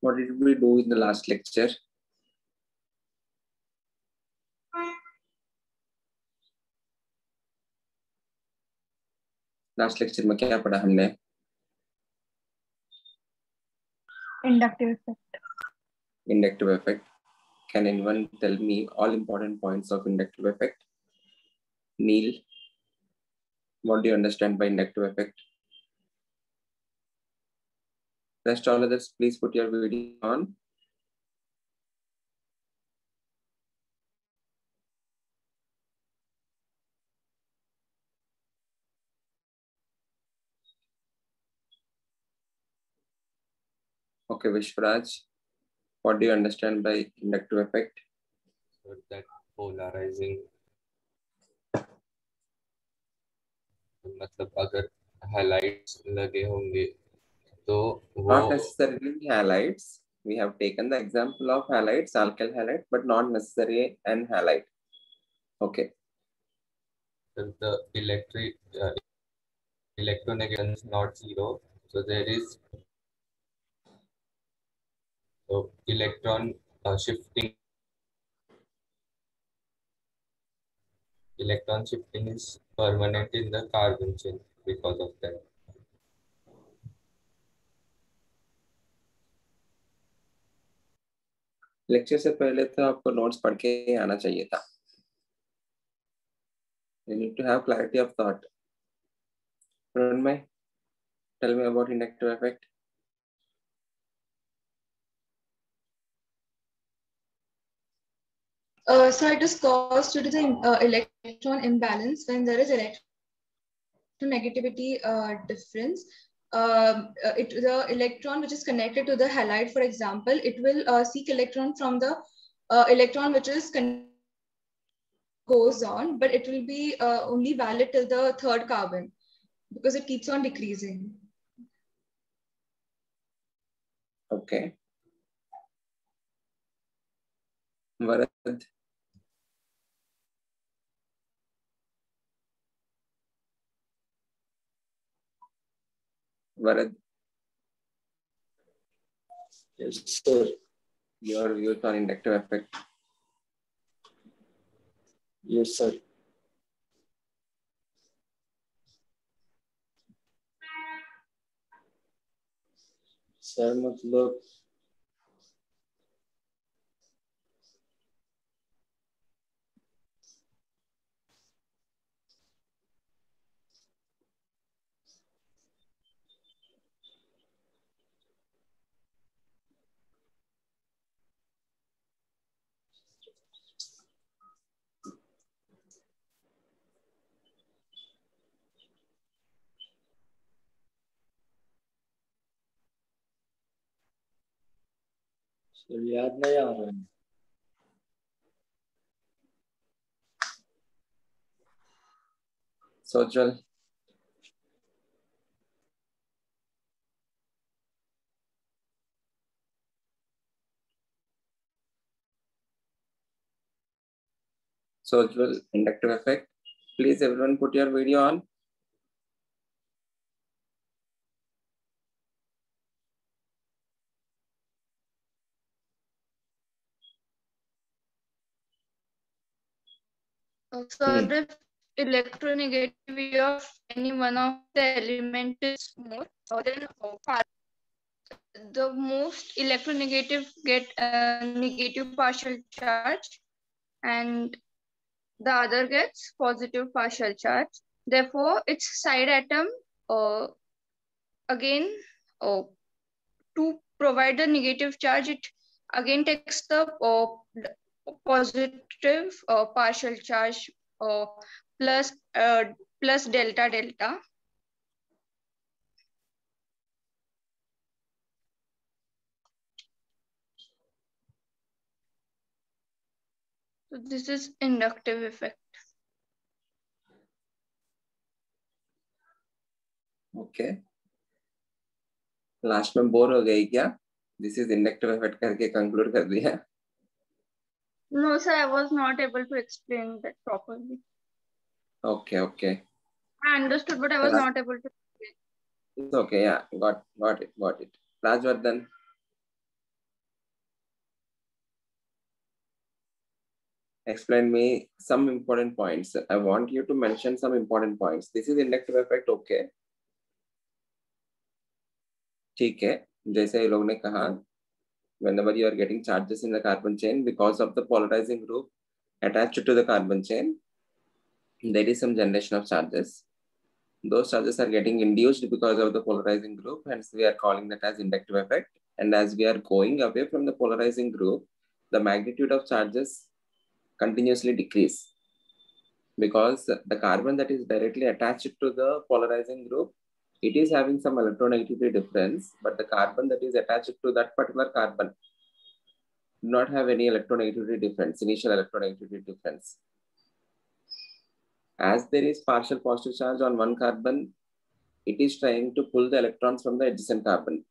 What did we do in the last lecture? Last lecture में क्या पढ़ा हमने? Inductive effect. Inductive effect. Can anyone tell me all important points of inductive effect? Neil, what do you understand by inductive effect? Rest all others, please put your video on. Okay, Vishwaraj, what do you understand by inductive effect? So that polarizing, मतलब अगर highlights लगे होंगे तो वो Not necessarily halides. We have taken the example of halides, alkyl halide, but not necessarily an halide. Okay. the electronegativity is not zero, so there is electron shifting. Electron shifting is permanent in the carbon chain because of that. Lecture से पहले तो आपको notes पढ़ के आना चाहिए था. You need to have clarity of thought. Pranmay, tell me about inductive effect. So it is caused due to the electron imbalance when there is electronegativity difference. The electron which is connected to the halide, for example, it will seek electron from the electron which is goes on, but it will be only valid till the third carbon because it keeps on decreasing. Okay. Varad. Varad. Yes, sir. Your views on inductive effect. Yes, sir. Sir मतलब याद नहीं आ रहा है. Sojal. Sojal, inductive effect. Please everyone put your video on. So the electronegativity of any one of the element is more, then the most electronegative get a negative partial charge and the other gets positive partial charge. Therefore, its side atom again to provide the negative charge, it again takes the positive partial charge plus delta delta. So this is inductive effect. Okay. Last में bore हो गई क्या? This is inductive effect करके conclude कर दिया. No, sir, I was not able to explain that properly. Okay, okay. I understood, but I was not able to explain. It's okay, yeah. Got it. Rajvardhan. explain me some important points. I want you to mention some important points. This is inductive effect, okay? ठीक है, जैसे ये लोग ने कहा, whenever you are getting charges in the carbon chain because of the polarizing group attached to the carbon chain, there is some generation of charges. Those charges are getting induced because of the polarizing group, hence we are calling that as inductive effect. And as we are going away from the polarizing group, the magnitude of charges continuously decrease because the carbon that is directly attached to the polarizing group, it is having some electronegativity difference, but the carbon that is attached to that particular carbon do not have any electronegativity difference, initial electronegativity difference. As there is partial positive charge on one carbon, it is trying to pull the electrons from the adjacent carbon.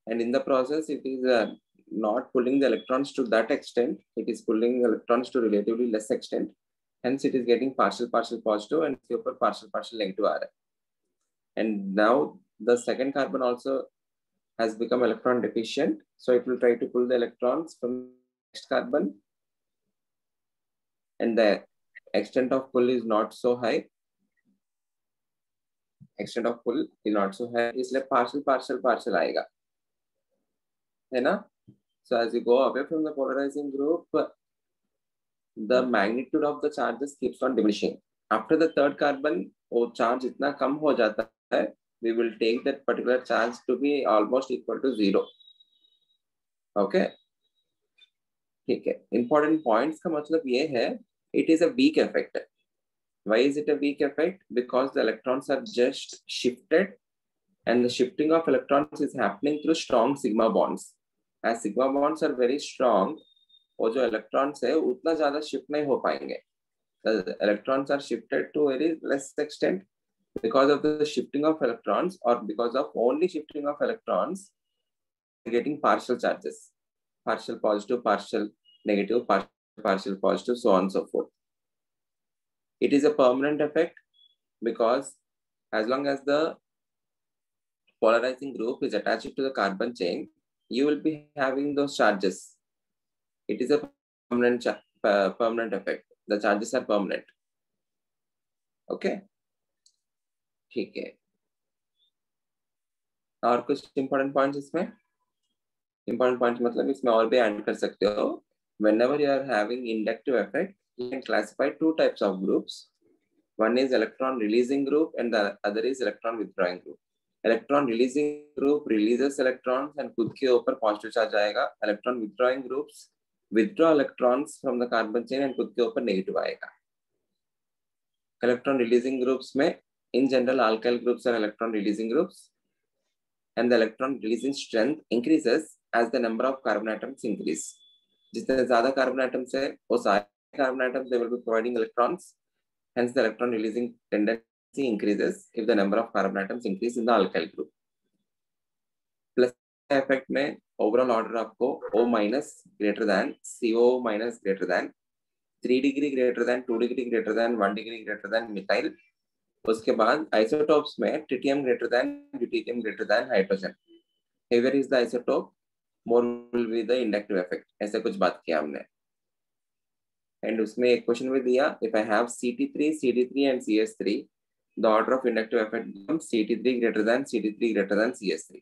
And in the process, it is not pulling the electrons to that extent. It is pulling electrons to relatively less extent. Hence, it is getting partial positive and super partial negative RI. And now the second carbon also has become electron deficient. So it will try to pull the electrons from the next carbon. And the extent of pull is not so high. Extent of pull is not so high. इसलिए partial आएगा, है ना? So as you go away from the polarizing group, the magnitude of the charges keeps on diminishing. After the third carbon, वो charge इतना कम हो जाता है, we will take that particular charge to be almost equal to 0. Okay? ठीक है. Important points का मतलब ये है, it is a weak effect. Why is it a weak effect? Because the electrons are just shifted, and the shifting of electrons is happening through strong sigma bonds. As sigma bonds are very strong, वो जो electrons है उतना ज़्यादा shift नहीं हो पाएंगे. The electrons are shifted to very less extent because of the shifting of electrons, or because of only shifting of electrons, getting partial charges, partial positive, partial negative, partial positive, so on and so forth. It is a permanent effect because as long as the polarizing group is attached to the carbon chain, you will be having those charges. It is a permanent effect. The charges are permanent. Okay? ठीक है. और कुछ important points इसमें? Important points मतलब इसमें और भी add कर सकते हो. Whenever you are having inductive effect, you can classify two types of groups. One is electron releasing group and the other is electron withdrawing group. Electron releasing group releases electrons and खुद के ऊपर positive charge आएगा. Electron withdrawing groups withdraw electrons from the carbon chain and खुद के ऊपर negative आएगा. Electron releasing groups में in general alkyl groups are electron releasing groups, and the electron releasing strength increases as the number of carbon atoms increase. जितने ज़्यादा carbon atoms है, वो सारे carbon atoms they will be providing electrons. Hence, the electron releasing tendency increases if the number of carbon atoms increase in the alkyl group. Plus effect में overall order आपको O minus greater than, CO minus greater than, 3 degree greater than, 2 degree greater than, 1 degree greater than methyl. उसके बाद isotopes में tritium greater than, deuterium greater than, hydrogen. Heavier is the isotope, more will be the inductive effect. ऐसे कुछ बात किया हमने. And उसमें एक क्वेश्चन भी दिया, if I have CT3, CD3 and CS3, the order of inductive effect becomes CT3 greater than, CD3 greater than, CS3.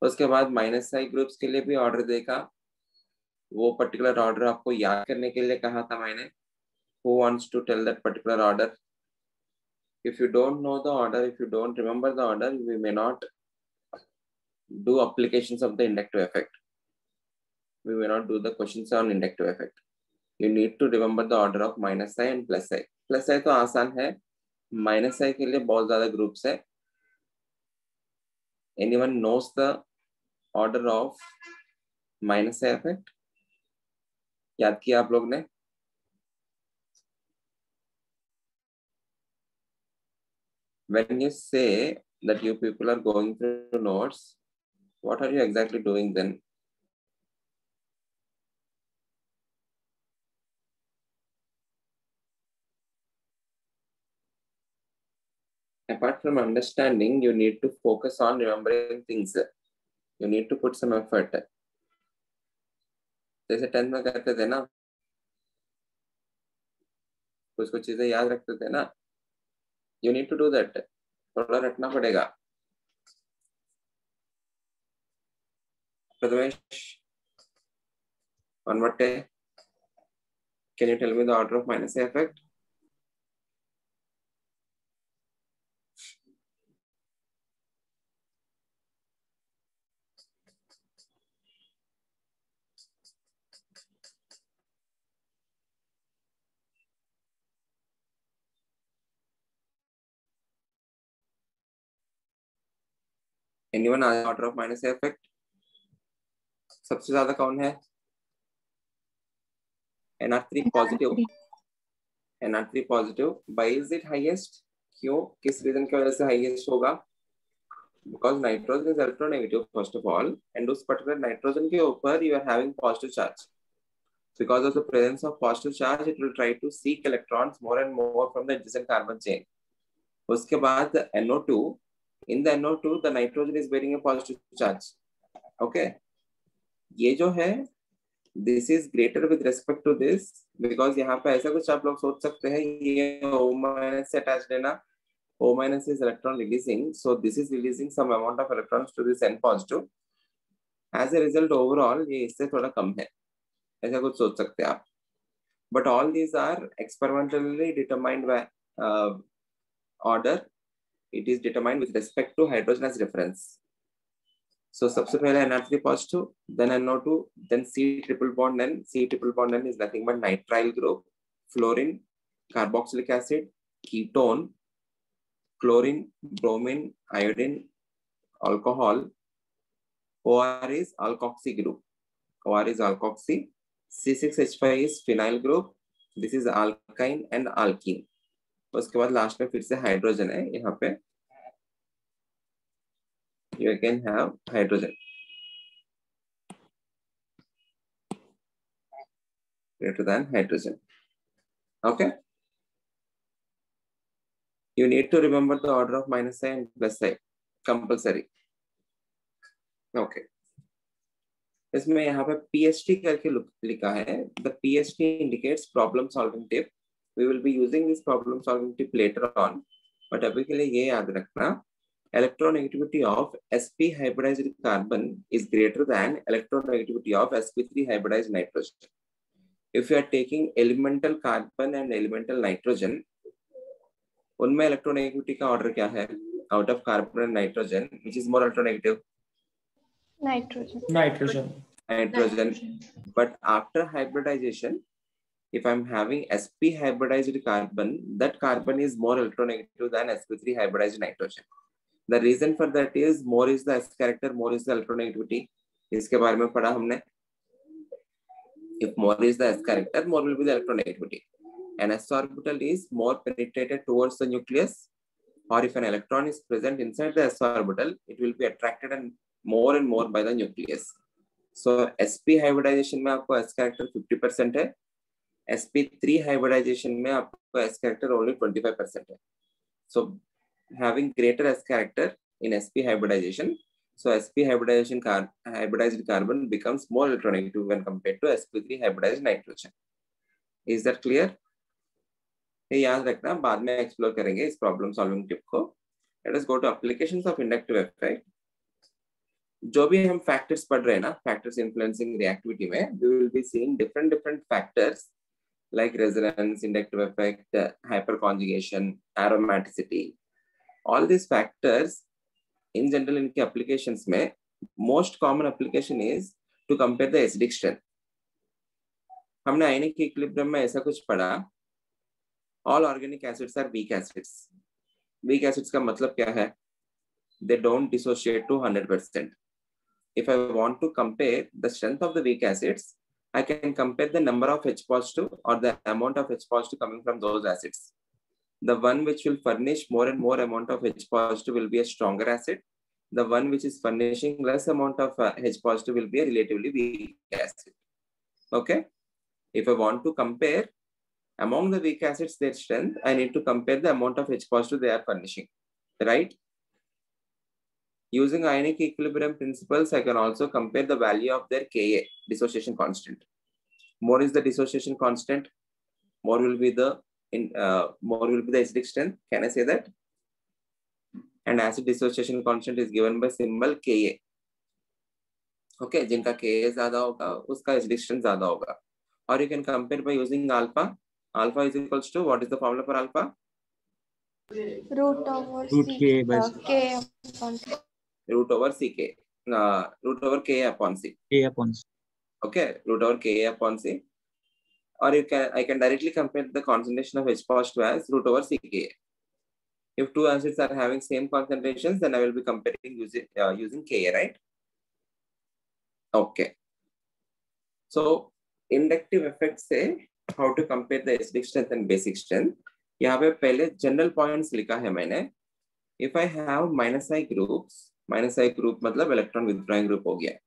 उसके बाद माइनस साई ग्रुप्स के लिए भी ऑर्डर देगा. वो पर्टिकुलर ऑर्डर आपको याद करने के लिए कहा था मैंने. Who wants to tell that particular order? If you don't know the order, if you don't remember the order, we may not do applications of the inductive effect. We may not do the questions on inductive effect. You need to remember the order of minus I and plus I. Plus I तो आसान है. Minus I के लिए बहुत ज़्यादा groups है. Anyone knows the order of minus I effect? याद किया आप लोग ने? When you say that you people are going through notes, what are you exactly doing then? Apart from understanding, you need to focus on remembering things. You need to put some effort. जैसे 10th में करते थे ना, कुछ कुछ चीजें याद रखते थे ना, you need to do that, थोड़ा रटना पड़ेगा। Prathamesh, one more day, can you tell me the order of minus A effect? Anyone has order of minus A effect? सबसे ज्यादा कौन है? NR3 positive. NR3 positive. Why is it highest? क्यों? किस reason की वजह से हाईएस्ट होगा? Because nitrogen is electronegative first of all, and उस particular nitrogen के ऊपर you are having positive charge. Because of the presence of positive charge, it will try to seek electrons more and more from the adjacent carbon chain. उसके बाद NO2, in the NO2 the nitrogen is bearing a positive charge. Okay, ये जो है this is greater with respect to this, because यहाँ पे ऐसा कुछ आप लोग सोच सकते हैं, ये O- से attached है ना, O- is electron releasing, so this is releasing some amount of electrons to this N positive. As a result overall ये इससे थोड़ा कम है, ऐसा कुछ सोच सकते हैं आप. But all these are experimentally determined by order. It is determined with respect to hydrogen as reference. So सबसे पहले NR3 positive, then NO2, then C triple bond N. C triple bond N is nothing but nitrile group, fluorine, carboxylic acid, ketone, chlorine, bromine, iodine, alcohol. OR is alkoxy group. OR is alkoxy. C6H5 is phenyl group. This is alkyne and alkene. उसके बाद last में फिर से hydrogen है यहाँ पे. You again have hydrogen greater than hydrogen. Okay. You need to remember the order of minus I and plus I, compulsory. Okay. इसमें यहाँ पे PST करके लिखा है. The PST indicates problem solving tip. We will be using this problem solving tip later on. But अभी के लिए ये याद रखना, electronegativity of sp hybridized carbon is greater than electronegativity of sp3 hybridized nitrogen. If you are taking elemental carbon and elemental nitrogen, उनमें electronegativity का order क्या है? Out of carbon and nitrogen, which is more electronegative? Nitrogen. But after hybridization, if I'm having sp hybridized carbon, that carbon is more electronegative than sp3 hybridized nitrogen. The reason for that is more is the s character, more is the electronegativity. इसके बारे में पढ़ा हमने. If more is the s character, more will be the electronegativity. An s orbital is more penetrated towards the nucleus, or if an electron is present inside the s orbital, it will be attracted and more by the nucleus. So sp hybridization में आपको s character 50% है. sp3 hybridization में आपको s character only 25% है. So having greater s character in sp hybridization, so sp hybridized carbon becomes more electronegative when compared to sp3 hybridized nitrogen. Is that clear? ये याद रखना, बाद में explore करेंगे इस प्रॉब्लम सॉल्विंग टिप को. Let us go to applications of inductive effect. जो भी हम फैक्टर्स पढ़ रहे हैं ना, फैक्टर्स इन्फ्लुएंसिंग रिएक्टिविटी में, we will be seeing different factors like resonance, inductive effect, hyperconjugation, aromaticity. All these factors in general इनके applications में most common application is to compare the acidic strength. हमने ionic equilibrium में ऐसा कुछ पढ़ा, all organic acids are weak acids. Weak acids का मतलब क्या है? They don't dissociate to 100%. If I want to compare the strength of the weak acids, I can compare the number of H positive or the amount of H positive coming from those acids. The one which will furnish more and more amount of H positive will be a stronger acid. The one which is furnishing less amount of H positive will be a relatively weak acid. Okay. If I want to compare among the weak acids their strength, I need to compare the amount of H positive they are furnishing, right? Using ionic equilibrium principles, I can also compare the value of their Ka, dissociation constant. more is the dissociation constant, more will be the acidic strength. Can I say that? And acid dissociation constant is given by symbol Ka. Okay, जिनका Ka ज़्यादा होगा उसका acidic strength ज़्यादा होगा. Or you can compare by using alpha. Alpha is equals to, what is the formula for alpha? Root over K by K upon C. Root over Ck. Root over Ka upon C. K upon C. Okay, root over Ka upon C. Or I can directly compare the concentration of H positive as root over Ck. If two acids are having same concentrations, then I will be comparing using Ka, right? Okay. So inductive effects say how to compare the acidic strength and basic strength. यहाँ पे पहले general points लिखा है मैंने. If I have minus I groups, minus I group मतलब electron withdrawing group हो गया.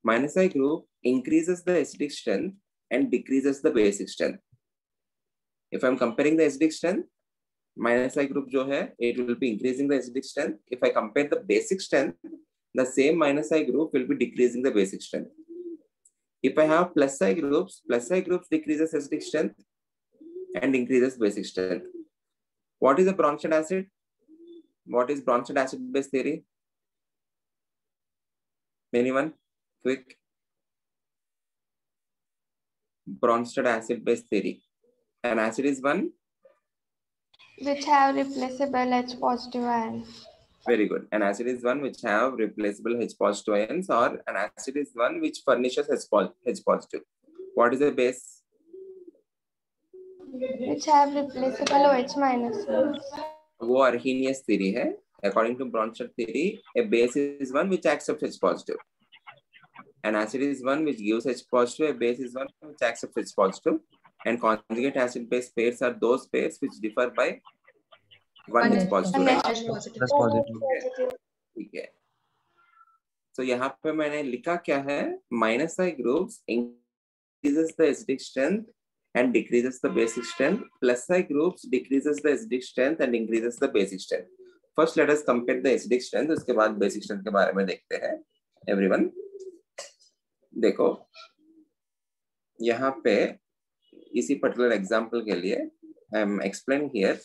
Minus I group increases the acidic strength and decreases the basic strength. If I'm comparing the acidic strength, minus I group जो है, it will be increasing the acidic strength. If I compare the basic strength, the same minus I group will be decreasing the basic strength. If I have plus I groups decreases acidic strength and increases basic strength. What is a Bronsted acid? What is Bronsted acid base theory? Anyone? Quick. Bronsted acid base theory. An acid is one which have replaceable H positive ions. Very good. An acid is one which have replaceable H positive ions, or an acid is one which furnishes H positive. What is the base? Which have replaceable OH minus ions. वो Arrhenius theory है. According to Bronsted theory, a base is one which accepts H positive. An acid is one which gives H positive. A base is one which accepts H positive. And conjugate acid base pairs are those pairs which differ by one H positive. H positive. Plus positive. ठीक है. So यहाँ पे मैंने लिखा क्या है? Minus I groups increases the acidic strength and decreases the basic strength. Plus I groups decreases the acidic strength and increases the basic strength. First, let us compare the acidic strength. उसके बाद basic strength के बारे में देखते हैं. Everyone, देखो यहाँ पे इसी particular example के लिए I am explaining here.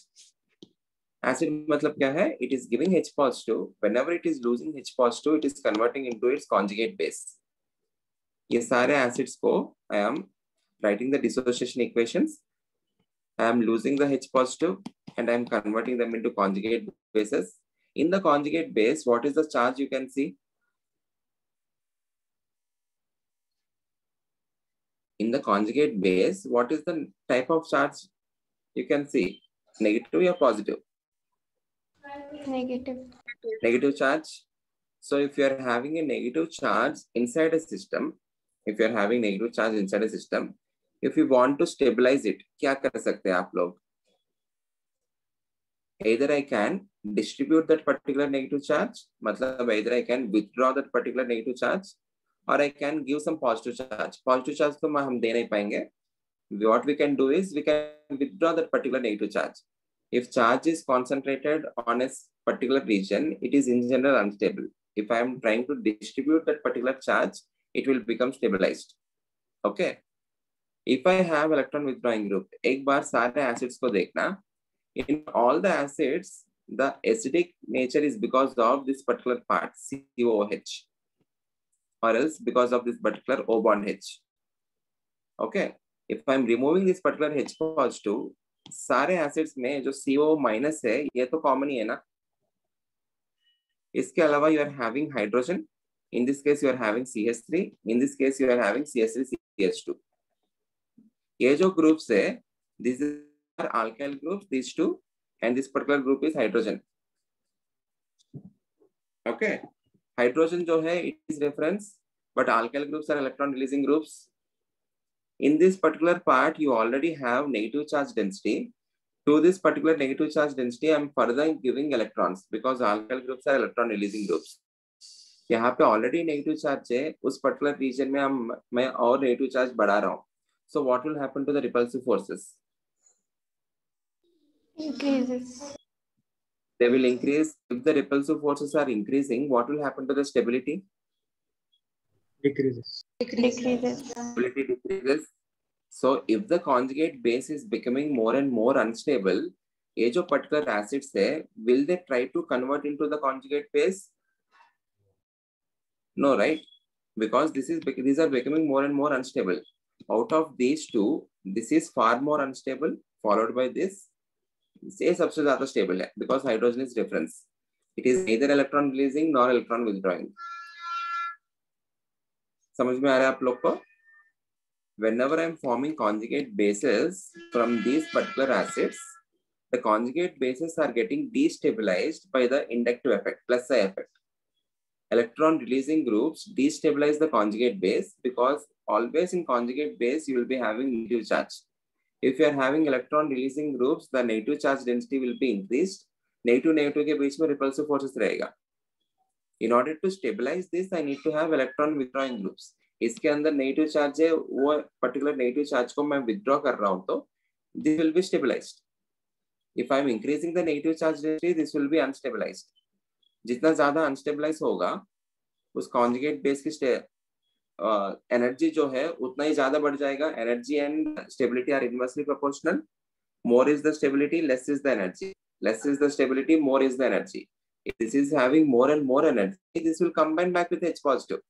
Acid मतलब क्या है? It is giving H positive. Whenever it is losing H positive, it is converting into its conjugate base. ये सारे acids को I am writing the dissociation equations. I am losing the H positive and I am converting them into conjugate bases. In the conjugate base, what is the charge you can see? In the conjugate base, what is the type of charge you can see? Negative or positive? Negative. Negative charge. So if you are having a negative charge inside a system, if you want to stabilize it, क्या कर सकते हैं आप लोग? Either I can distribute that particular negative charge, मतलब either I can withdraw that particular negative charge, or I can give some positive charge. Positive charge तो हम दे नहीं पाएंगे. What we can do is we can withdraw that particular negative charge. If charge is concentrated on a particular region, it is in general unstable. If I am trying to distribute that particular charge, it will become stabilized. Okay. If I have electron withdrawing group, एक बार सारे acids को देखना. In all the acids, the acidic nature is because of this particular part, COOH, or else because of this particular O bond H. Okay. If I am removing this particular H positive, सारे acids में जो CO minus है, ये तो common ही है ना. इसके अलावा you are having hydrogen. In this case, you are having CH3. In this case, you are having CH3, CH2. ये जो groups है, these are alkyl groups, these two, and this particular group is hydrogen. Okay. Hydrogen जो है, it is reference, but alkyl groups are electron releasing groups. In this particular part, you already have negative charge density. To this particular negative charge density, I am further giving electrons because alkyl groups are electron releasing groups. यहाँ पे already negative charge है, उस particular region में मैं और negative charge बढ़ा रहा हूँ. So what will happen to the repulsive forces? Increases. They will increase. If the repulsive forces are increasing, what will happen to the stability? Decreases. Decreases. Stability decreases. So if the conjugate base is becoming more and more unstable, ये जो particular acids है, will they try to convert into the conjugate base? No, right? Because these are becoming more and more unstable. Out of these two, this is far more unstable, followed by this. ये सबसे ज्यादा stable है because hydrogen is difference. It is neither electron releasing nor electron withdrawing. समझ में आ रहा है आप लोग को? Whenever I am forming conjugate bases from these particular acids, the conjugate bases are getting destabilized by the inductive effect, plus psi effect. Electron releasing groups destabilize the conjugate base because always in conjugate base you will be having negative charge. If you are having electron releasing groups, the negative charge density will be increased. Negative के बीच में repulsive forces रहेगा. In order to stabilize this, I need to have electron withdrawing groups. इसके अंदर negative charge है, वो particular negative charge को मैं withdraw कर रहा हूं, तो this will be stabilised. If I am increasing the negative charge density, this will be unstabilised. जितना ज्यादा अनस्टेबलाइज होगा, उस कॉन्जुगेट बेस की एनर्जी जो है उतना ही ज्यादा बढ़ जाएगा. Energy and stability are inversely proportional. More is the stability, less is the energy. Less is the stability, more is the energy. If this is having more and more energy, this will combine back with H positive.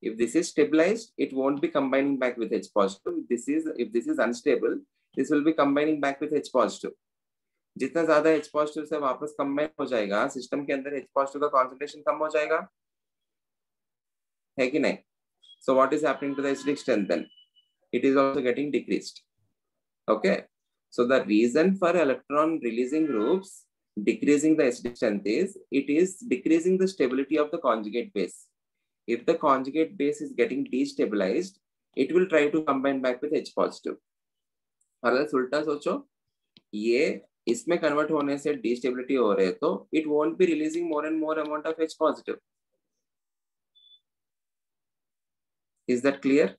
If this is stabilized, it won't be combining back with H positive. If this is unstable, this will be combining back with H positive. जितना ज्यादा H positive से वापस combine हो जाएगा, system के अंदर H positive का concentration कम हो जाएगा, है कि नहीं? So what is happening to the acidic strength then? It is also getting decreased. Okay. So the reason for electron releasing groups decreasing the acidic strength is it is decreasing the stability of the conjugate base. If the conjugate base is getting destabilized, it will try to combine back with H positive. अगर उल्टा सोचो, ये इसमें convert होने से डिस्टेबिलिटी हो रहे तो it won't be releasing more and more amount of H positive. Is that clear?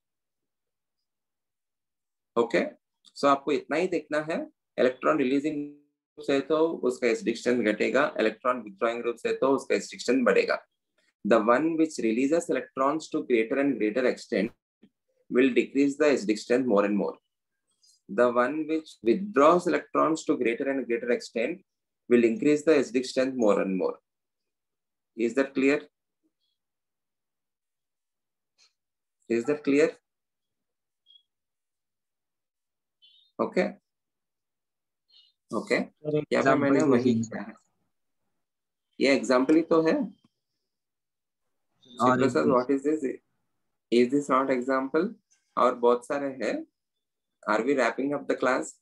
Okay. So आपको इतना ही देखना है. इलेक्ट्रॉन रिलीजिंग से तो उसका एसिडिक स्ट्रेंथ घटेगा, इलेक्ट्रॉन विथड्रॉइंग ग्रुप से तो उसका एसिडिक स्ट्रेंथ बढ़ेगा. The one which releases electrons to greater and greater extent will decrease the acidic strength more and more. The one which withdraws electrons to greater and greater extent will increase the acidic strength more and more. Is that clear? Is that clear? Okay. Okay, यहाँ पे मैंने वही किया है. ये example ही तो है. Shivprasad, what is this? Is this not example? और बहुत सारे हैं. Are we wrapping up the class?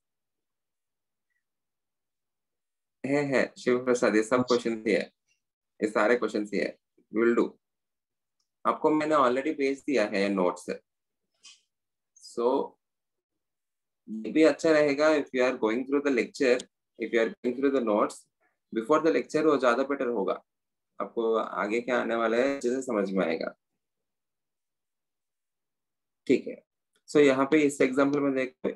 Hey Shivprasad, ये सब क्वेश्चन ही है, ये सारे क्वेश्चन ही है. Will do. आपको मैंने ऑलरेडी भेज दिया है नोट्स. सो ये भी अच्छा रहेगा if you are going through the lecture, if you are going through the notes before the lecture, वो ज्यादा बेटर होगा. आपको आगे क्या आने वाला है जैसे समझ में आएगा. ठीक है. सो यहाँ पे इस एग्जाम्पल में देखो,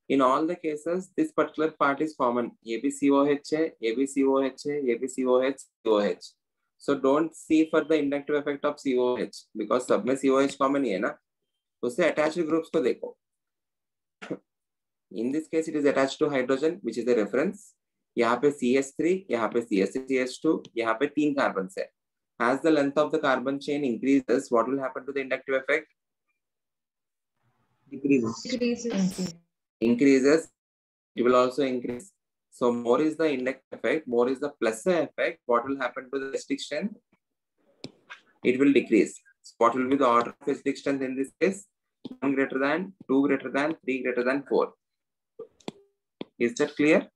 in all the cases this particular part is common. ये भी COH है, ये भी COH है, ये भी COH, COH. So don't see for the inductive effect of COH because सब में COH common ही है ना. उससे attached groups को देखो. In this case, it is attached to hydrogen, which is a reference. यहाँ पे CH3, यहाँ पे CH2, यहाँ पे 3 carbons है. As the length of the carbon chain increases, what will happen to the inductive effect? Decreases. Increases. It will also increase. So more is the inductive effect, more is the plus effect. What will happen to the acidic strength? It will decrease. So what will be the order of acidic strength in this case? 1 greater than, 2 greater than, 3 greater than 4. Is that clear?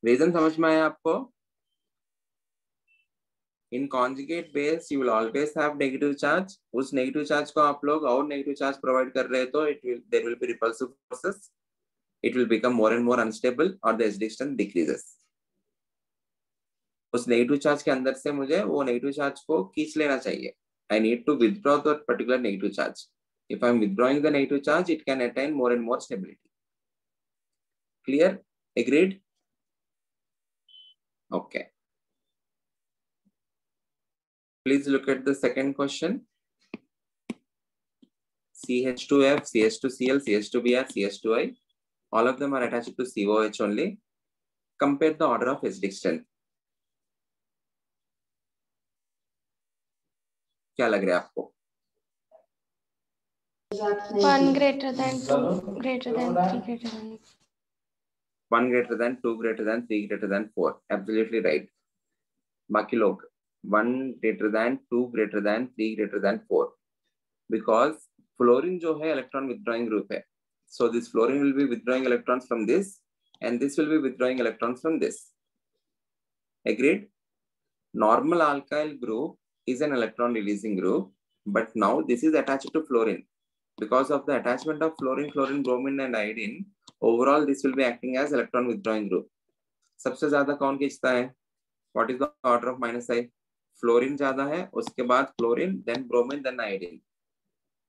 Reason समझ में आया आपको? In conjugate base, you will always have negative charge. उस negative charge को आप लोग और negative charge provide कर रहे तो there will be repulsive forces. It will become more and more unstable or the acidic strength decreases. उस negative charge के अंदर से मुझे वो negative charge को खींच लेना चाहिए. I need to withdraw that particular negative charge. If I am withdrawing the negative charge, it can attain more and more stability. Clear? Agreed? Okay. Please look at the second question. CH2F, CH2Cl, CH2Br, CH2I, all of them are attached to COH only. Compare the order of acidic strength. क्या लग रहा है आपको? 1 greater than 2 greater than 3 greater than 1 greater than 2 greater than 3 greater than 4. Absolutely right. बाकी लोग 1 greater than 2 greater than 3 greater than 4. Because fluorine जो है electron withdrawing group है. So this fluorine will be withdrawing electrons from this, and this will be withdrawing electrons from this. Agreed? Normal alkyl group is an electron releasing group, but now this is attached to fluorine. Because of the attachment of fluorine, chlorine, bromine and iodine, overall this will be acting as electron withdrawing group. सबसे ज्यादा कौन खींचता है? What is the order of minus I? Fluorine ज्यादा है, उसके बाद chlorine, then bromine, then iodine,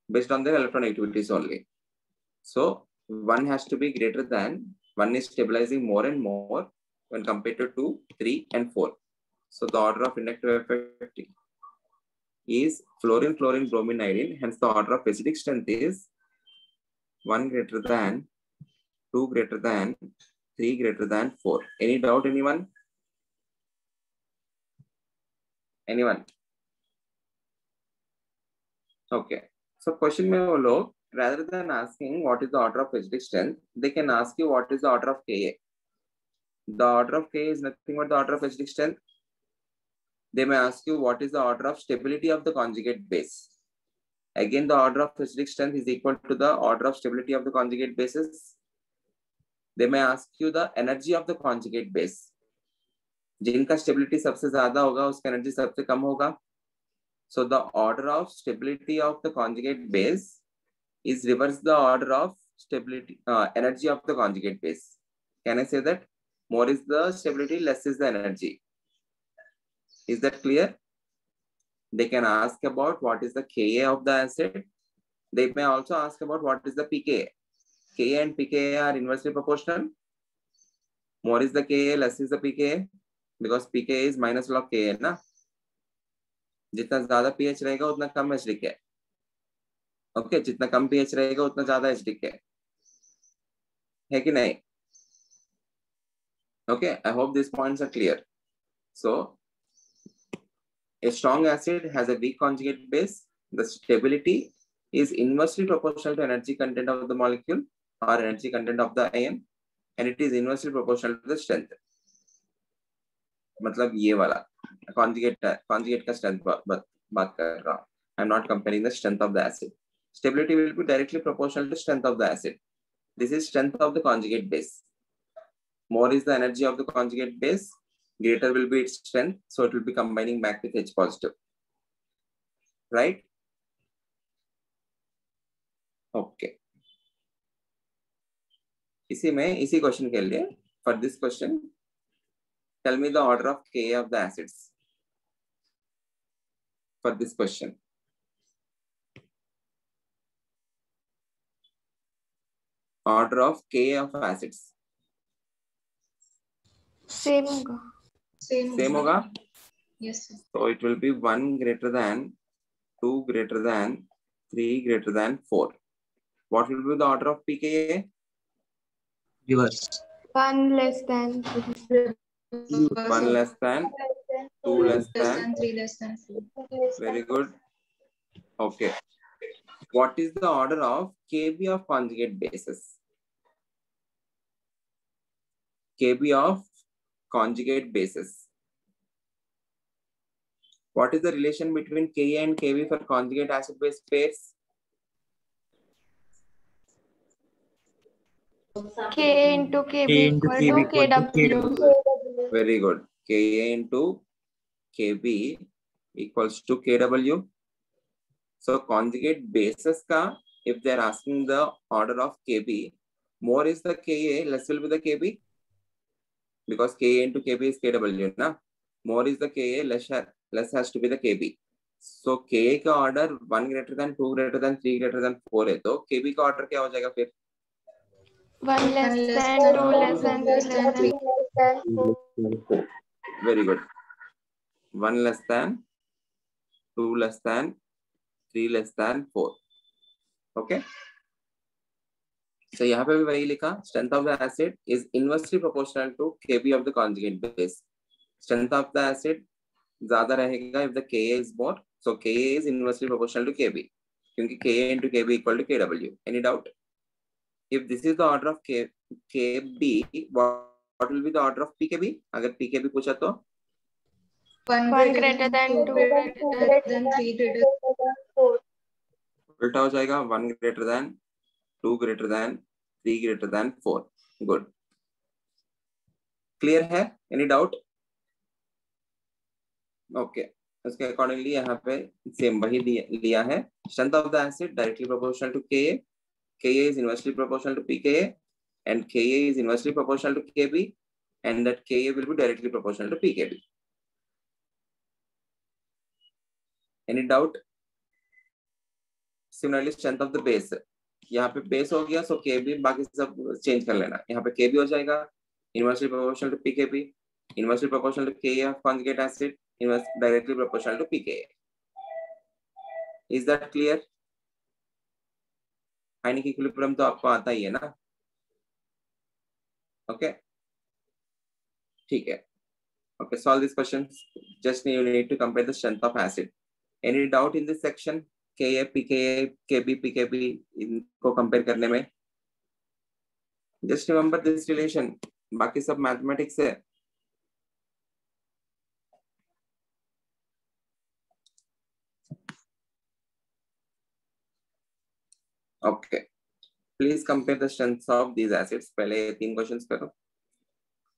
based on their electron activities only. So one has to be greater than, one is stabilizing more and more when compared to 2, 3 and 4. So the order of inductive effect is fluorine, chlorine, bromine, iodine. Hence the order of acidic strength is 1 greater than, 2 greater than, 3 greater than 4. Any doubt, anyone? Anyone? Okay. So question में वो लोग, rather than asking what is the order of acidic strength, they can ask you what is the order of Ka. The order of Ka is nothing but the order of acidic strength. They may ask you what is the order of stability of the conjugate base. Again, the order of acidic strength is equal to the order of stability of the conjugate bases. They may ask you the energy of the conjugate base. जिनका stability सबसे ज़्यादा होगा, उसका energy सबसे कम होगा. So the order of stability of the conjugate base is reverse the order of stability energy of the conjugate base. Can I say that? More is the stability, less is the energy. Is that clear? They can ask about what is the Ka of the acid. They may also ask about what is the pKa. Ka and pKa are inversely proportional. More is the Ka, less is the pKa, because pKa is minus log Ka ना. जितना ज्यादा pH रहेगा उतना कम acidic है. Okay, जितना कम pH रहेगा उतना ज्यादा एसिडिक है कि नहीं? Okay, I hope these points are clear. So a strong acid has a weak conjugate base. The stability is inversely proportional to energy content of the molecule or energy content of the ion, and it is inversely proportional to the strength. मतलब ये वाला conjugate का strength बात कर रहा हूँ. I'm not comparing the strength of the acid. Stability will be directly proportional to strength of the acid. This is strength of the conjugate base. More is the energy of the conjugate base, greater will be its strength, so it will be combining back with H positive. Right? Okay. इसी question के लिए, for this question, tell me the order of Ka of the acids. For this question. Order of Ka of acids. same होगा. Same होगा? Yes, sir. So it will be 1 greater than, 2 greater than, 3 greater than 4. What will be the order of pKa? Reverse. 1 less than 1 less than, 2 less than, 3 less than 4. very good. Okay. What is the order of Kb of conjugate bases? Kb of conjugate bases. What is the relation between Ka and Kb for conjugate acid-base pairs? K into KB equal to KW. Very good. Ka into Kb equals to Kw. So conjugate bases ka, if they are asking the order of Kb, more is the Ka, less will be the Kb. Because Ka into Kb is Kw, na? More is the Ka, less has to be the Kb. So Ka का order 1 greater than, 2 greater than, 3 greater than 4 है, तो Kb का order क्या हो जाएगा फिर? 1 less than 2 less than 3 less than 4. Very good. 1 less than, 2 less than, 3 less than 4. Okay so यहाँ पे भी वही लिखा, strength of the acid is inversely proportional to Kb of the conjugate base. Strength of the acid ज्यादा रहेगा if the Ka is more, so Ka is inversely proportional to Kb, क्योंकि Ka into Kb equal to Kw. Any doubt? If this is the order of Kb, what will be the order of Pkb? अगर Pkb पूछा तो 1 greater than 2 2. greater than 3 greater than 4. उल्टा हो जाएगा, 1 greater than 2 greater than 3 greater than 4. Good. Clear है? Any doubt? Okay. उसके accordingly यहाँ पे सेम वही लिया है. Strength of the acid directly proportional to Ka. Ka is inversely proportional to pKa, and Ka is inversely proportional to Kb, and that Ka will be directly proportional to Pkb. Any doubt? Similarly, strength of the base. यहाँ पे base हो गया, सो Kb बाकी सब change कर लेना. यहाँ पे Kb हो जाएगा inversely proportional to Pkb, inversely proportional to Ka of conjugate acid, directly proportional to pKa. Is that clear? Ionic equilibrium तो आपको आता ही है ना. ओके ठीक है. Okay, solve this question. Just you need to compare the strength of acid. Any doubt in this section? Ka, pKa, Kb, pKb इनको compare करने में. Just remember this relation. बाकी सब mathematics है. Okay. Please compare the strengths of these acids. पहले 3 questions करो.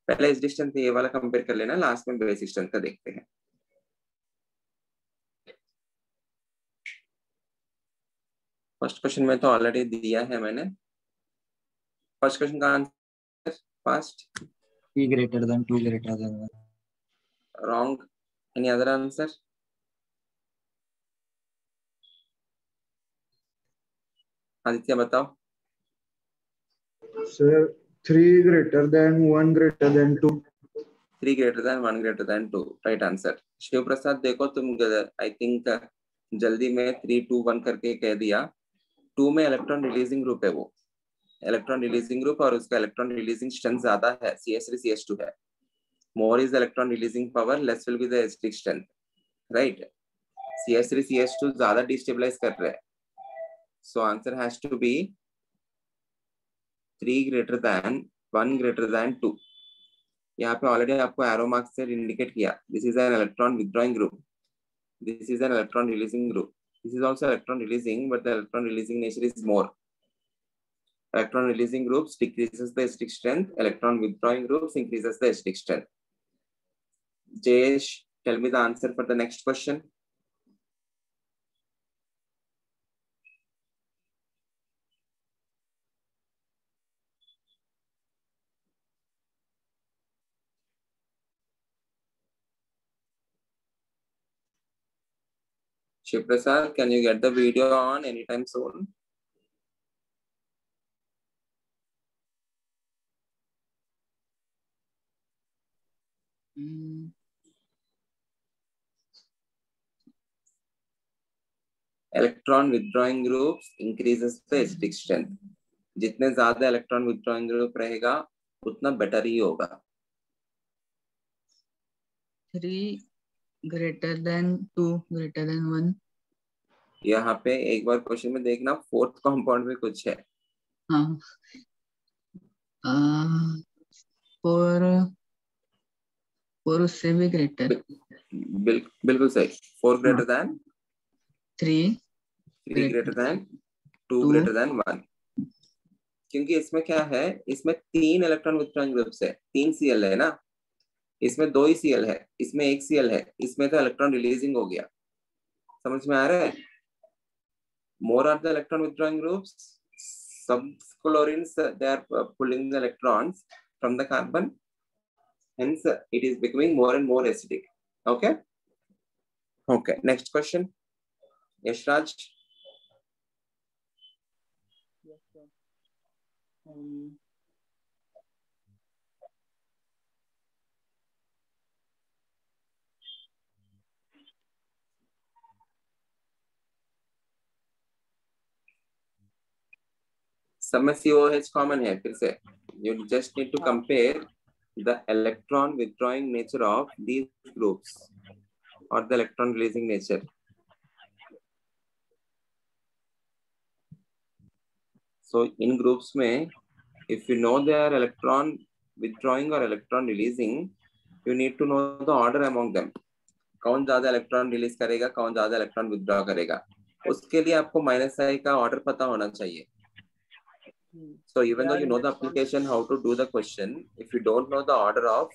पहले इस डिस्टेंस ये वाला कंपेयर कर लेना, लास्ट में बेसिक स्ट्रेंथ का देखते हैं. फर्स्ट क्वेश्चन में तो ऑलरेडी दिया है मैंने. फर्स्ट क्वेश्चन का answer fast. 3 greater than 2 greater than 1. Wrong. Any other answer? Aditya बताओ. Sir, 3 greater than 1 greater than 2. 3 greater than 1 greater than 2. Right answer. Shiv Prasad देखो तुम, आई थिंक जल्दी में 3 2 1 करके कह दिया. 2 में इलेक्ट्रॉन रिलीजिंग ग्रुप है, वो इलेक्ट्रॉन रिलीजिंग ग्रुप और उसका इलेक्ट्रॉन रिलीजिंग स्ट्रेंथ ज्यादा है, CH3 CH2 है. More is electron releasing power, less will be the acidic strength. Right. CH3 CH2 ज्यादा डिस्टेबलाइज कर रहे हैं, so answer has to be 3 greater than 1 greater than 2. यहाँ पे ऑलरेडी आपको एरो मार्क से इंडिकेट किया. This is an electron withdrawing group, this is an electron releasing group, this is also electron releasing, but the electron releasing nature is more. Electron releasing groups decreases the acidic strength, electron withdrawing groups increases the acidic strength. Jayesh, tell me the answer for the next question. Shiv Prasad, can you get the video on anytime soon? Electron withdrawing groups increases the acidic strength. जितने ज्यादा electron withdrawing group रहेगा उतना better ही होगा. 3 greater than 2 greater than 1. यहाँ पे एक बार question में देखना, फोर्थ कंपाउंड में कुछ है. हाँ. 4 उससे भी ग्रेटर. बिल्कुल सही. 4 greater than 3 greater than 2 greater than 1. क्योंकि इसमें क्या है, इसमें 3 इलेक्ट्रॉन विथड्रॉइंग ग्रुप्स है, 3 Cl है ना. इसमें 2 ही Cl है, इसमें 1 Cl है, इसमें तो इलेक्ट्रॉन रिलीजिंग हो गया. समझ में आ रहा है? More are the electron withdrawing groups, सब chlorines they are pulling the electrons from the carbon, hence it is becoming more and more acidic. Okay. Okay, next question. Yashraj. Yes, sir. सब में COH कॉमन है. फिर से you just need to compare the electron withdrawing nature of these groups or the electron releasing nature. So in groups में, if you know they are electron withdrawing or electron releasing, you need to know the order among them. कौन ज्यादा electron release करेगा, कौन ज्यादा electron withdraw करेगा, उसके लिए आपको -I का ऑर्डर पता होना चाहिए. So even though you know the application, how to do the question, if you don't know the order of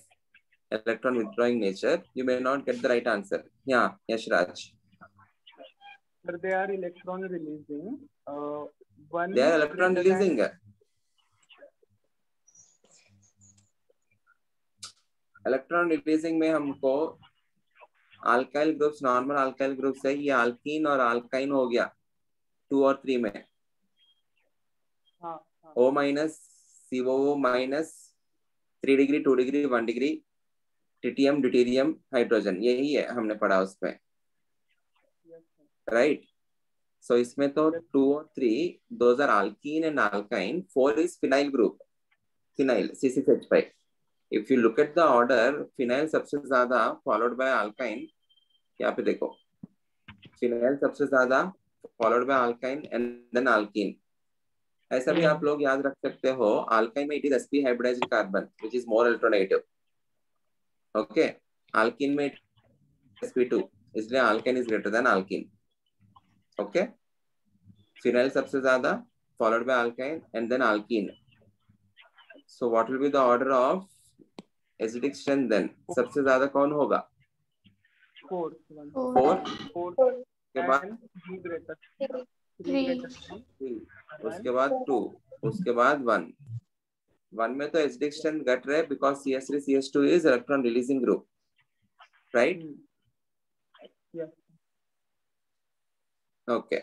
electron withdrawing nature, you may not get the right answer. Yeah, Yashraj. Sir, they are electron releasing. They are electron releasing. Electron releasing में हमको alkyl groups, normal alkyl groups है, ये alkyne और alkyne हो गया 2 और 3 में. O minus, COO minus, 3 degree, 2 degree, 1 degree, tritium, deuterium, hydrogen, यही है हमने पढ़ा उसमें, राइट. सो इसमें तो 2 और 3 those are alkene and alkyne. 4 is phenyl group, phenyl C6H5. If you look at the order, phenyl सबसे ज्यादा followed by alkyne. यहाँ पे देखो, फिनाइल सबसे ज्यादा followed by alkyne and then alkene. ऐसा भी आप लोग याद रख सकते हो, alkyne में it is sp hybridized carbon which is more electronegative. Okay, alkene में sp2, इसलिए alkyne is greater than alkene. Okay, phenyl सबसे ज्यादा followed by alkyne and then alkene. So what will be the order of acidic strength then? सबसे ज्यादा कौन होगा? 4 के बाद 3, उसके बाद 2, उसके बाद 1 में तो एसिडिक स्ट्रेंथ घट रहा है because CH3CH2 is electron releasing group, right? Okay,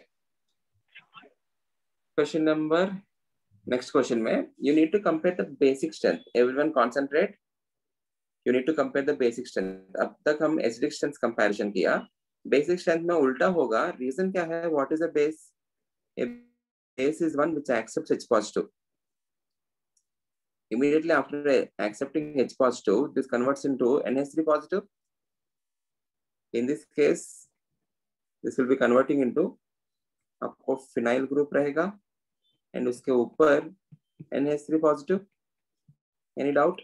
question number, next question में you need to compare the basic strength. Everyone concentrate. You need to compare the basic strength. अब तक हम acidic strength comparison किया, basic strength में उल्टा होगा. Reason क्या है? What is a base? A base is one which accepts H positive. Immediately after accepting H positive, this converts into NH3 positive. In this case, this will be converting into, आपको phenyl group रहेगा and उसके ऊपर NH3 positive. Any doubt?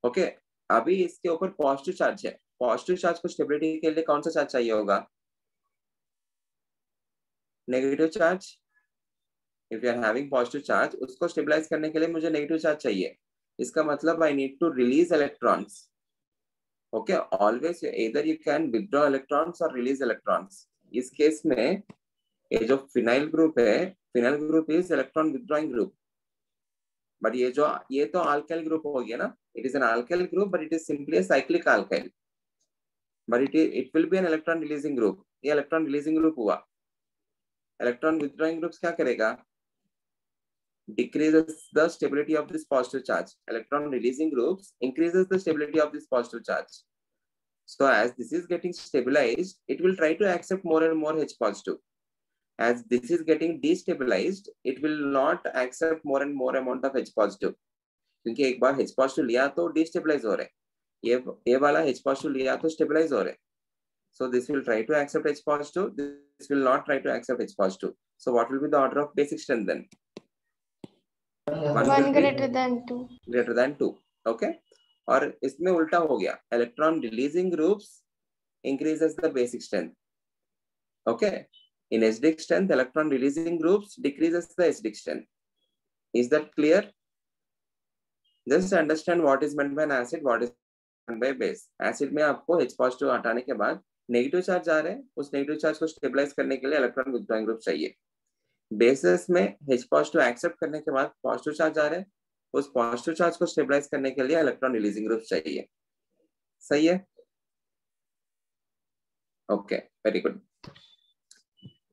Okay, अभी इसके ऊपर positive charge है. Positive charge को stability के लिए कौन सा चार्ज चाहिए होगा? Negative charge. If you are having positive charge, उसको स्टेबलाइज करने के लिए मुझे नेगेटिव चार्ज चाहिए. इसका मतलब I need to release electrons. Okay, always either you can withdraw electrons or release electrons. इस केस में ये जो फिनाइल ग्रुप है, phenyl group is electron withdrawing group. But ये तो अल्काइल ग्रुप हो गया ना. It is an alkyl group, but it is simply a cyclic alkyl. But it will be an electron releasing group. ये electron releasing group हुआ. Electron withdrawing groups क्या करेगा? Decreases the stability of this positive charge. Electron releasing groups increases the stability of this positive charge. So as this is getting stabilized, it will try to accept more and more H positive. As this is getting destabilized, it will not accept more and more amount of H positive. क्योंकि एक बार H positive लिया तो destabilize हो रहे, ये वाला H positive लिया तो stabilize हो रहे. So this will try to accept H positive, this will not try to accept H positive. So what will be the order of basic strength then? 1 greater than 2. Greater than 2. Okay, और इसमें उल्टा हो गया. Electron releasing groups increases the basic strength. Okay, in acidic strength, electron releasing groups decreases the acidic strength. Is that clear? Just understand what is meant by an acid, what is meant by base. Acid में आपको H positive हटाने के बाद negative charge आ रहे हैं, उस negative charge को stabilise करने के लिए इलेक्ट्रॉन विथड्रॉइंग ग्रुप चाहिए. बेसिस में H positive एक्सेप्ट करने के बाद पॉजिटिव चार्ज आ रहे हैं, उस पॉजिटिव चार्ज को स्टेबलाइज करने के लिए इलेक्ट्रॉन रिलीजिंग ग्रुप चाहिए. सही है? Okay, very good.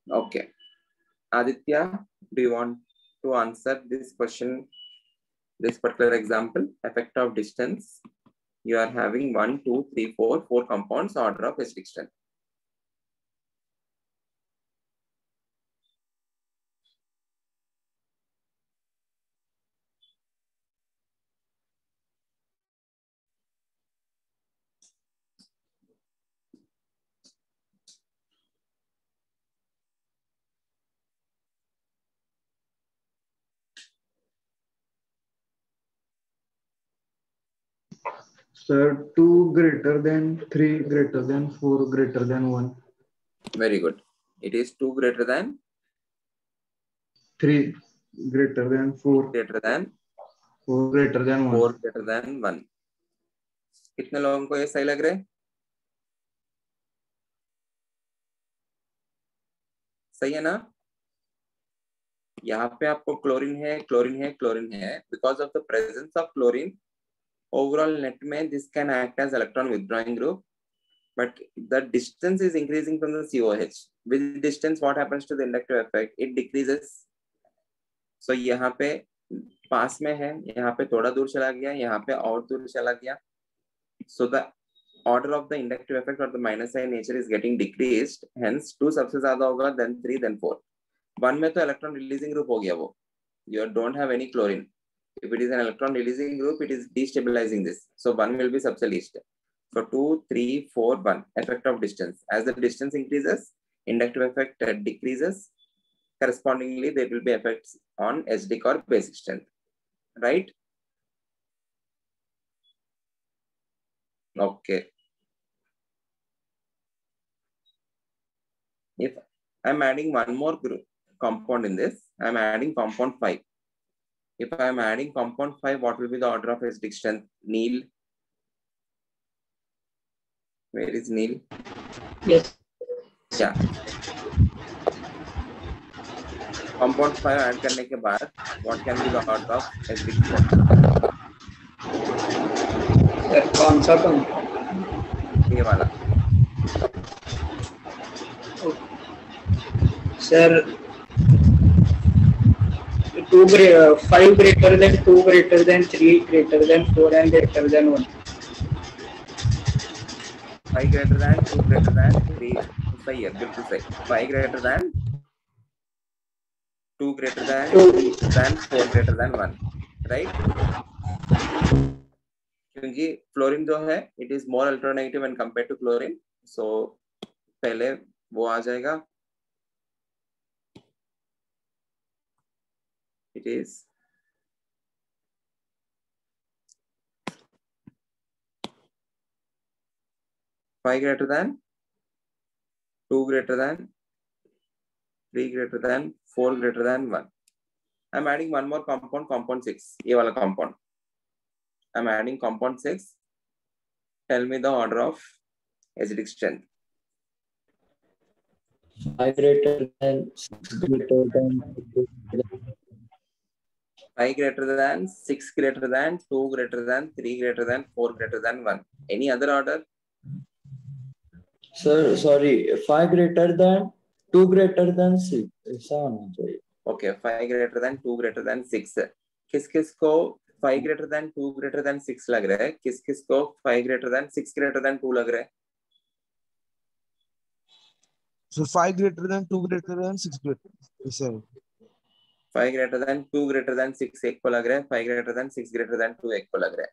Okay, Aditya, do you want to answer this question? This particular example, effect of distance, you are having 1, 2, 3, 4 compounds, order of acidic strength. Sir, 2 greater than 3 greater than 4 greater than 1. Very good. It is 2 greater than 3 greater than 4 greater than 4 greater than 4 1. greater than 1. कितने लोगों को ये सही लग रहा है? सही है ना? यहाँ पे आपको क्लोरीन है, क्लोरीन है, क्लोरीन है. Because of the presence of chlorine, overall net में this can act as electron withdrawing group, but the distance is increasing from the COH. With distance, what happens to the inductive effect? It decreases. So यहाँ पे पास में है, यहाँ पे थोड़ा दूर चला गया, यहाँ पे और दूर चला गया. So the order of the inductive effect or the minus sign nature is getting decreased. Hence 2 सबसे ज्यादा होगा, then 3, then 4. 1 में तो electron releasing group हो गया वो. You don't have any chlorine. If it is an electron releasing group, it is destabilizing this. So 1 will be सबसे least. So 2, 3, 4, 1. Effect of distance. As the distance increases, inductive effect decreases. Correspondingly, there will be effects on acidic or basic strength. Right? Okay. If I'm adding one more group compound in this, I'm adding compound 5. If I'm adding compound 5, what will be the order of acidic strength? Neil. Where is Neil? Yes. Yeah. Compound 5 add करने के बाद, what can be the order of acidic strength? Sir, कौन सा compound? ये वाला. Sir, 5 greater than 2 greater than 3 greater than 4 and greater than 1. 5 greater than 2 greater than 3. सही है, बिल्कुल सही. 5 greater than 2 greater than 3 than 4 greater than 1. Right? क्योंकि fluorine जो है, it is more electronegative when compared to chlorine. So पहले वो आ जाएगा. It is five greater than 2 greater than 3 greater than 4 greater than 1. I'm adding one more compound, compound 6. ये वाला compound. I'm adding compound 6. Tell me the order of acidic strength. 5 greater than 6 greater than 5 greater than 6 greater than 2 greater than 3 greater than 4 greater than 1. Any other order? Sir, sorry, 5 greater than 2 greater than 6. ऐसा होना चाहिए. Okay, 5 greater than 2 greater than 6. किस को 5 greater than 2 greater than 6 लग रहा है? किस को 5 greater than 6 greater than 2 लग रहा है? So 5 greater than 2 greater than 6 greater. Yes, sir. 5 greater than 2 greater than 6 एक को लग रहा है, 5 greater than 6 greater than 2 एक को लग रहा है.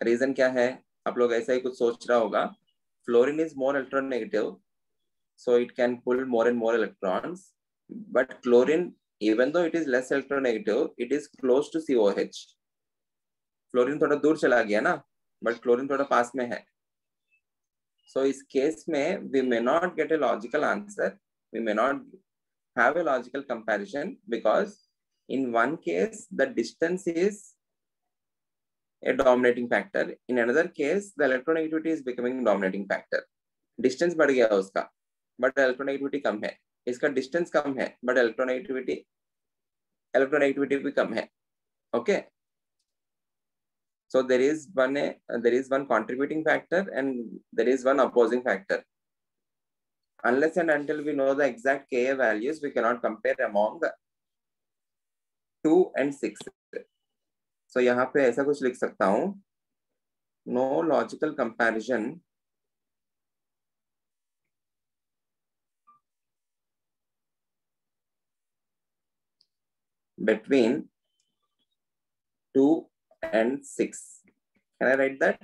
रीजन क्या है? आप लोग ऐसा ही कुछ सोच रहा होगा. Fluorine is more electronegative, so it can pull more and more electrons. But chlorine, even though it is less electronegative, it is close to COH. Fluorine थोड़ा दूर चला गया ना, but chlorine थोड़ा पास में है. So इस केस में we may not get a logical answer. We may not have a logical comparison because in one case the distance is a dominating factor. In another case, the electronegativity is becoming dominating factor. Distance बढ़ गया उसका, but electronegativity कम है. इसका distance कम है, but electronegativity भी कम है. Okay. So there is one contributing factor and there is one opposing factor. Unless and until we know the exact Ka values, we cannot compare among 2 and 6. So यहाँ पे ऐसा कुछ लिख सकता हूँ. No logical comparison between 2 and 6. Can I write that?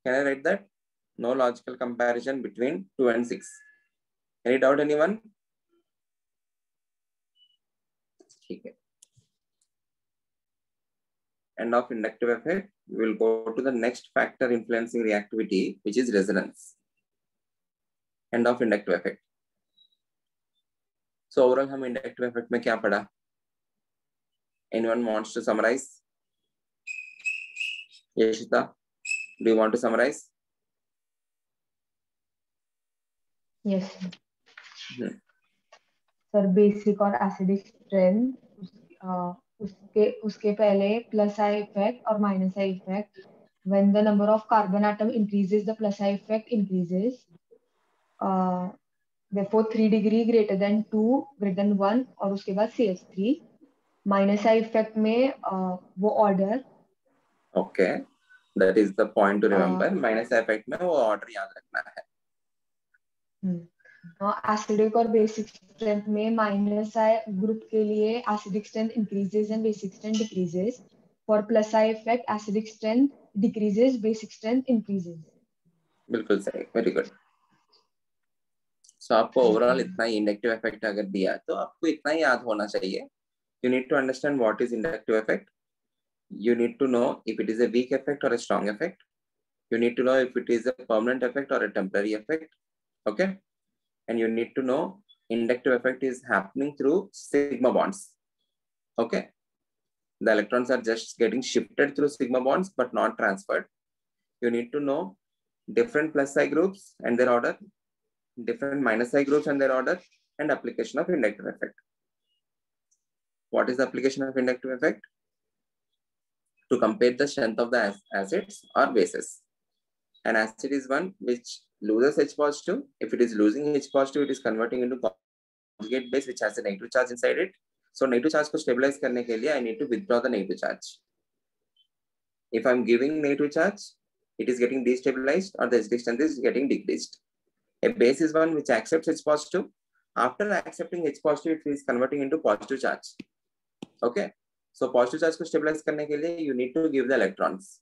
Can I write that? No logical comparison between 2 and 6. Any doubt, anyone? ठीक है. end of inductive effect, we will go to the next factor influencing reactivity, which is resonance. End of inductive effect. So overall हम inductive effect में क्या पढ़ा? Anyone wants to summarize? Yeshita, do you want to summarize? Yes. Sir basic और acidic strength, उसके पहले plus I effect और minus I effect. When the number of carbon atom increases, the plus I effect increases. Therefore 3 degree greater than 2 greater than 1 और उसके बाद CH3. Minus I effect में वो order. Okay, that is the point to remember. Minus I effect में वो order याद रखना है. एसिडिक और बेसिक स्ट्रेंथ में माइनस आई ग्रुप के लिए acidic strength increases and basic strength decreases. For plus I effect acidic strength decreases, basic strength increases. बिल्कुल सही, वेरी गुड. सो आपको ओवरऑल इतना ही इंडक्टिव इफेक्ट अगर दिया तो आपको इतना ही याद होना चाहिए. You need to understand what is inductive effect. You need to know if it is a weak effect or a strong effect. You need to know if it is a permanent effect or a temporary effect. Okay, and you need to know inductive effect is happening through sigma bonds. Okay, the electrons are just getting shifted through sigma bonds but not transferred. You need to know different plus I groups and their order, different minus I groups and their order, and application of inductive effect. What is the application of inductive effect? To compare the strength of the acids or bases. An acid is one which loses H positive. If it is losing H positive, it is converting into conjugate base which has a negative charge inside it. So negative charge को stabilize करने के लिए I need to withdraw the negative charge. If I'm giving negative charge, it is getting destabilized or the acidic strength is getting decreased. A base is one which accepts H positive. After accepting H positive, it is converting into positive charge. Okay, so positive charge को stabilize करने के लिए you need to give the electrons.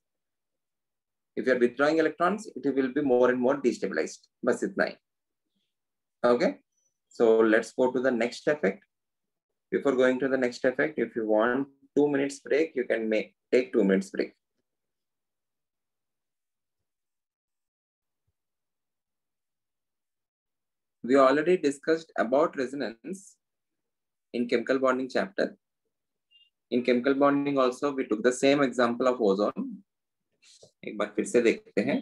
If you are withdrawing electrons, it will be more and more destabilized. बस इतना ही. Okay, so let's go to the next effect. Before going to the next effect, if you want 2 minutes break, you can take 2 minutes break. We already discussed about resonance in chemical bonding chapter. In chemical bonding also, we took the same example of ozone. एक बार फिर से देखते हैं.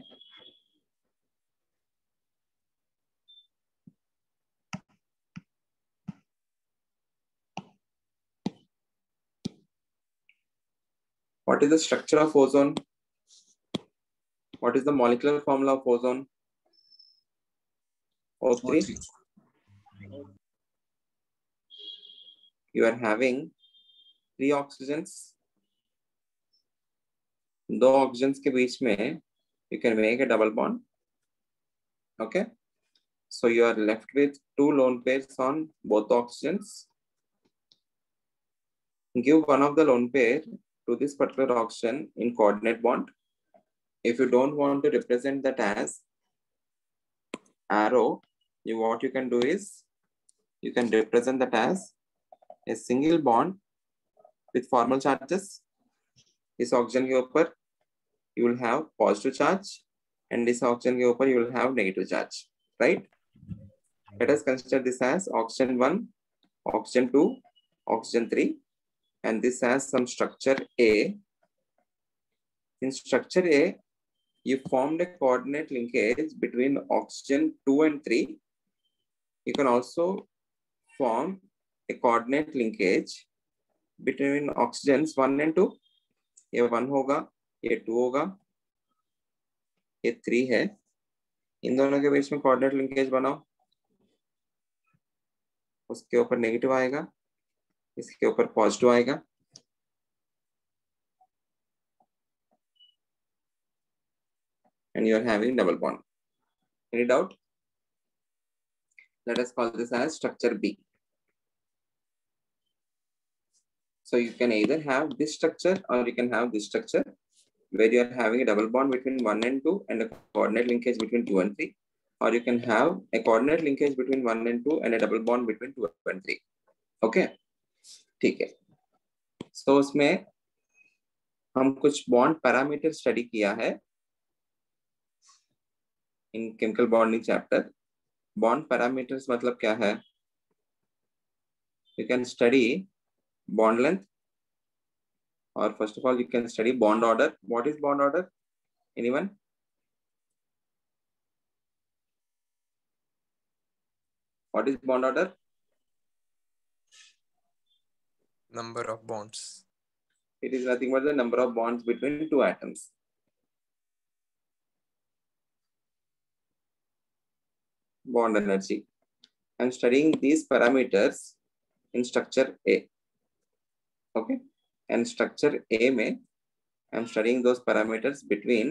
What is the structure of ozone? What is the molecular formula of ozone? O3. You are having 3 oxygens. 2 oxygens के बीच में you can make a double bond. Okay, so you are left with 2 lone pairs on both oxygens. Give one of the lone pair to this particular oxygen in coordinate bond. If you don't want to represent that as arrow, what you can do is you can represent that as a single bond with formal charges. इस oxygen के ऊपर you will have positive charge and this oxygen के ऊपर you will have negative charge, right? Let us consider this as oxygen 1, oxygen 2, oxygen 3, and this has some structure A. In structure A, you formed a coordinate linkage between oxygen 2 and 3. You can also form a coordinate linkage between oxygens 1 and 2. ये 1 होगा, ये 2 होगा, ये 3 है. इन दोनों के बीच में coordinate linkage बनाओ. उसके ऊपर नेगेटिव आएगा, इसके ऊपर पॉजिटिव आएगा. And you are having double bond. Any doubt? Let us call this as structure B. So you can either have this structure or you can have this structure where you are having a double bond between 1 and 2 and a coordinate linkage between 2 and 3. Or you can have a coordinate linkage between 1 and 2 and a double bond between 2 and 3. Okay? ठीक है. So उसमें हम कुछ bond parameter study किया है इन chemical bonding chapter. Bond parameters मतलब क्या है? You can study bond length, or first of all you can study bond order. What is bond order? Anyone? What is bond order? Number of bonds. It is nothing but the number of bonds between two atoms. Bond energy. I'm studying these parameters in structure A. Okay, and structure A में I'm studying those parameters between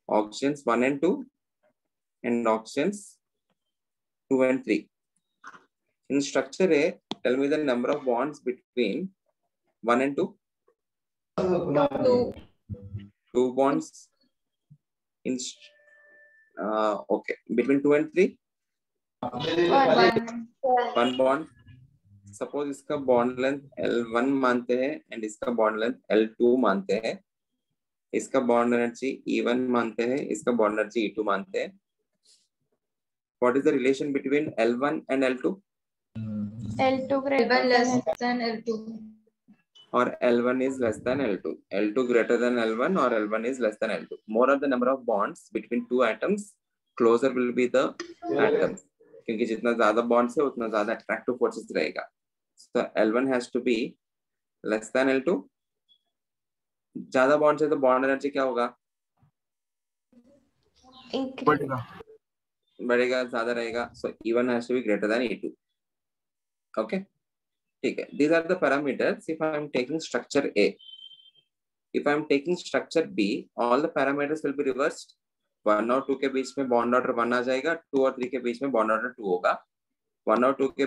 oxygens 1 and 2 and oxygens 2 and 3. In structure A, tell me the number of bonds between 1 and 2. 2 bonds. In okay, between 2 and 3. 1 bond. Suppose इसका bond length L1 मानते हैं and इसका bond length L2 मानते हैं. इसका bond energy E1 मानते हैं, इसका बॉन्ड एनर्जी E2 मानते हैं. What is the relation between L1 and L2? L2 greater than L2. और L1 is less than L2. L2 greater than L1 or L1 is less than L2. More of the number of bonds between two atoms, closer will be the atom. क्योंकि जितना ज्यादा bonds है उतना ज्यादा attractive forces रहेगा. So L1 has to be less than L2. ज्यादा bonds है तो बॉन्ड एनर्जी क्या होगा? बढ़ेगा, ज्यादा रहेगा. So E1 has to be greater than E2. Okay, ठीक है. These are the parameters if I am taking structure A. If I am taking structure B, all the parameters will be reversed. 1 और 2 के बीच में bond order 1 आ जाएगा, 2 और 3 के बीच में bond order 2 होगा. 1 और 2 के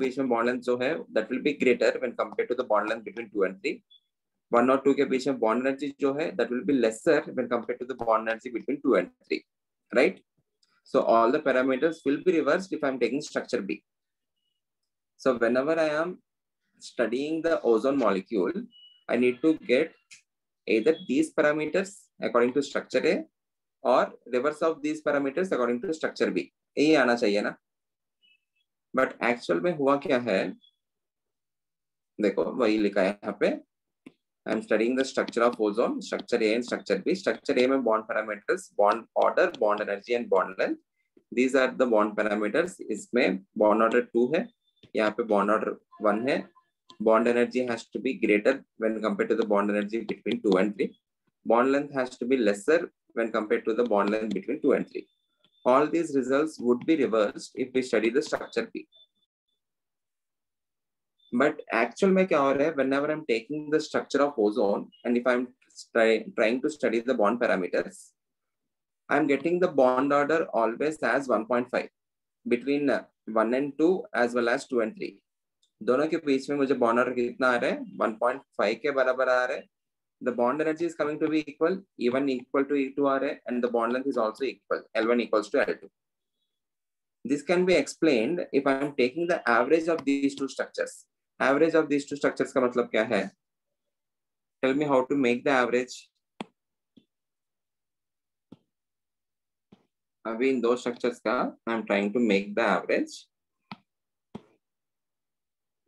बीच में बॉन्ड लेंथ जो है that will be greater when compared to the bond length between 2 and 3. 1 और 2 के बीच में बॉन्ड एनर्जी जो है that will be lesser when compared to the bond energy between 2 and 3. Right? So all the parameters will be reversed if I am taking structure B. So whenever I am studying the ozone molecule, I need to get either these parameters according to structure A or reverse of these parameters according to structure B. यही आना चाहिए ना. But actual में हुआ क्या है, देखो वही लिखा है यहाँ पे. I am studying the structure of ozone, structure A and structure B. Structure A में bond parameters, bond order, bond energy and bond length. These are the bond parameters. इसमें बॉन्ड ऑर्डर 2 है, यहाँ पे बॉन्ड ऑर्डर 1 है. Bond energy has to be greater when compared to the bond energy between 2 and 3. Bond length has to be lesser when compared to the bond length between 2 and 3. All these results would be reversed if we study the structure B. But actual में क्या हो रहा है, whenever I'm taking the structure of ozone and if I'm trying to study the bond parameters, I'm getting the bond order always as 1.5 between 1 and 2 as well as 2 and 3. दोनों के बीच में मुझे bond order कितना आ रहा है? 1.5 के बराबर आ रहा है. The bond energy is coming to be equal, E1 equal to E2 are, and the bond length is also equal, L1 equals to L2. This can be explained if I am taking the average of these two structures. Average of these two structures का मतलब क्या है? Tell me how to make the average. अभी इन दो structures का I am trying to make the average.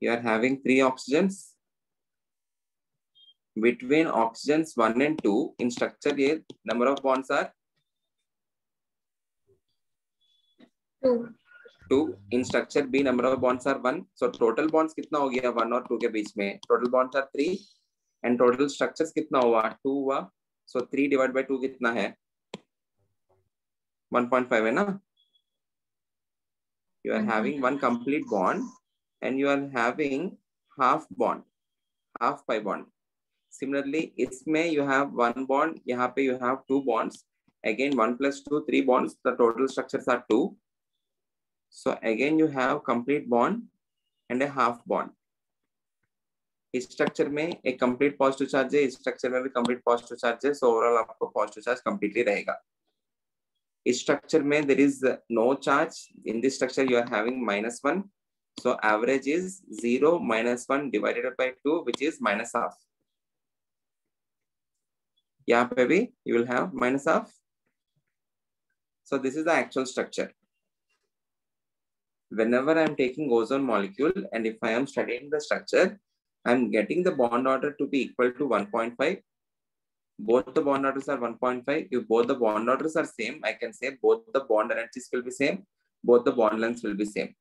You are having 3 oxygens. Between oxygens 1 and 2 in structure A, number of bonds are 2. In structure B, number of bonds are 1. So total bonds कितना हो गया 1 और 2 के बीच में? Total bonds are 3 and total structures कितना हुआ? 2 हुआ. So 3 divided by 2 कितना है? 1.5 है ना? You are having one complete bond and you are having half bond, half pi bond. Similarly, इसमें you have 1 bond, यहाँ पे you have 2 bonds. Again 1 plus 2, 3 bonds. The total structures are 2. So again you have complete bond and a half bond. इस structure में एक complete positive charge है, इस structure में भी complete positive charge है. So overall आपको positive charge completely रहेगा. इस structure में there is no charge. In this structure you are having -1. So average is 0 minus 1 divided by 2, which is -half. यहाँ पे भी you will have minus half. So this is the actual structure. Whenever I am taking ozone molecule and if I am studying the structure, I am getting the bond order to be equal to 1.5. Both the bond orders are 1.5. If both the bond orders are same, I can say both the bond energies will be same, both the bond lengths will be same.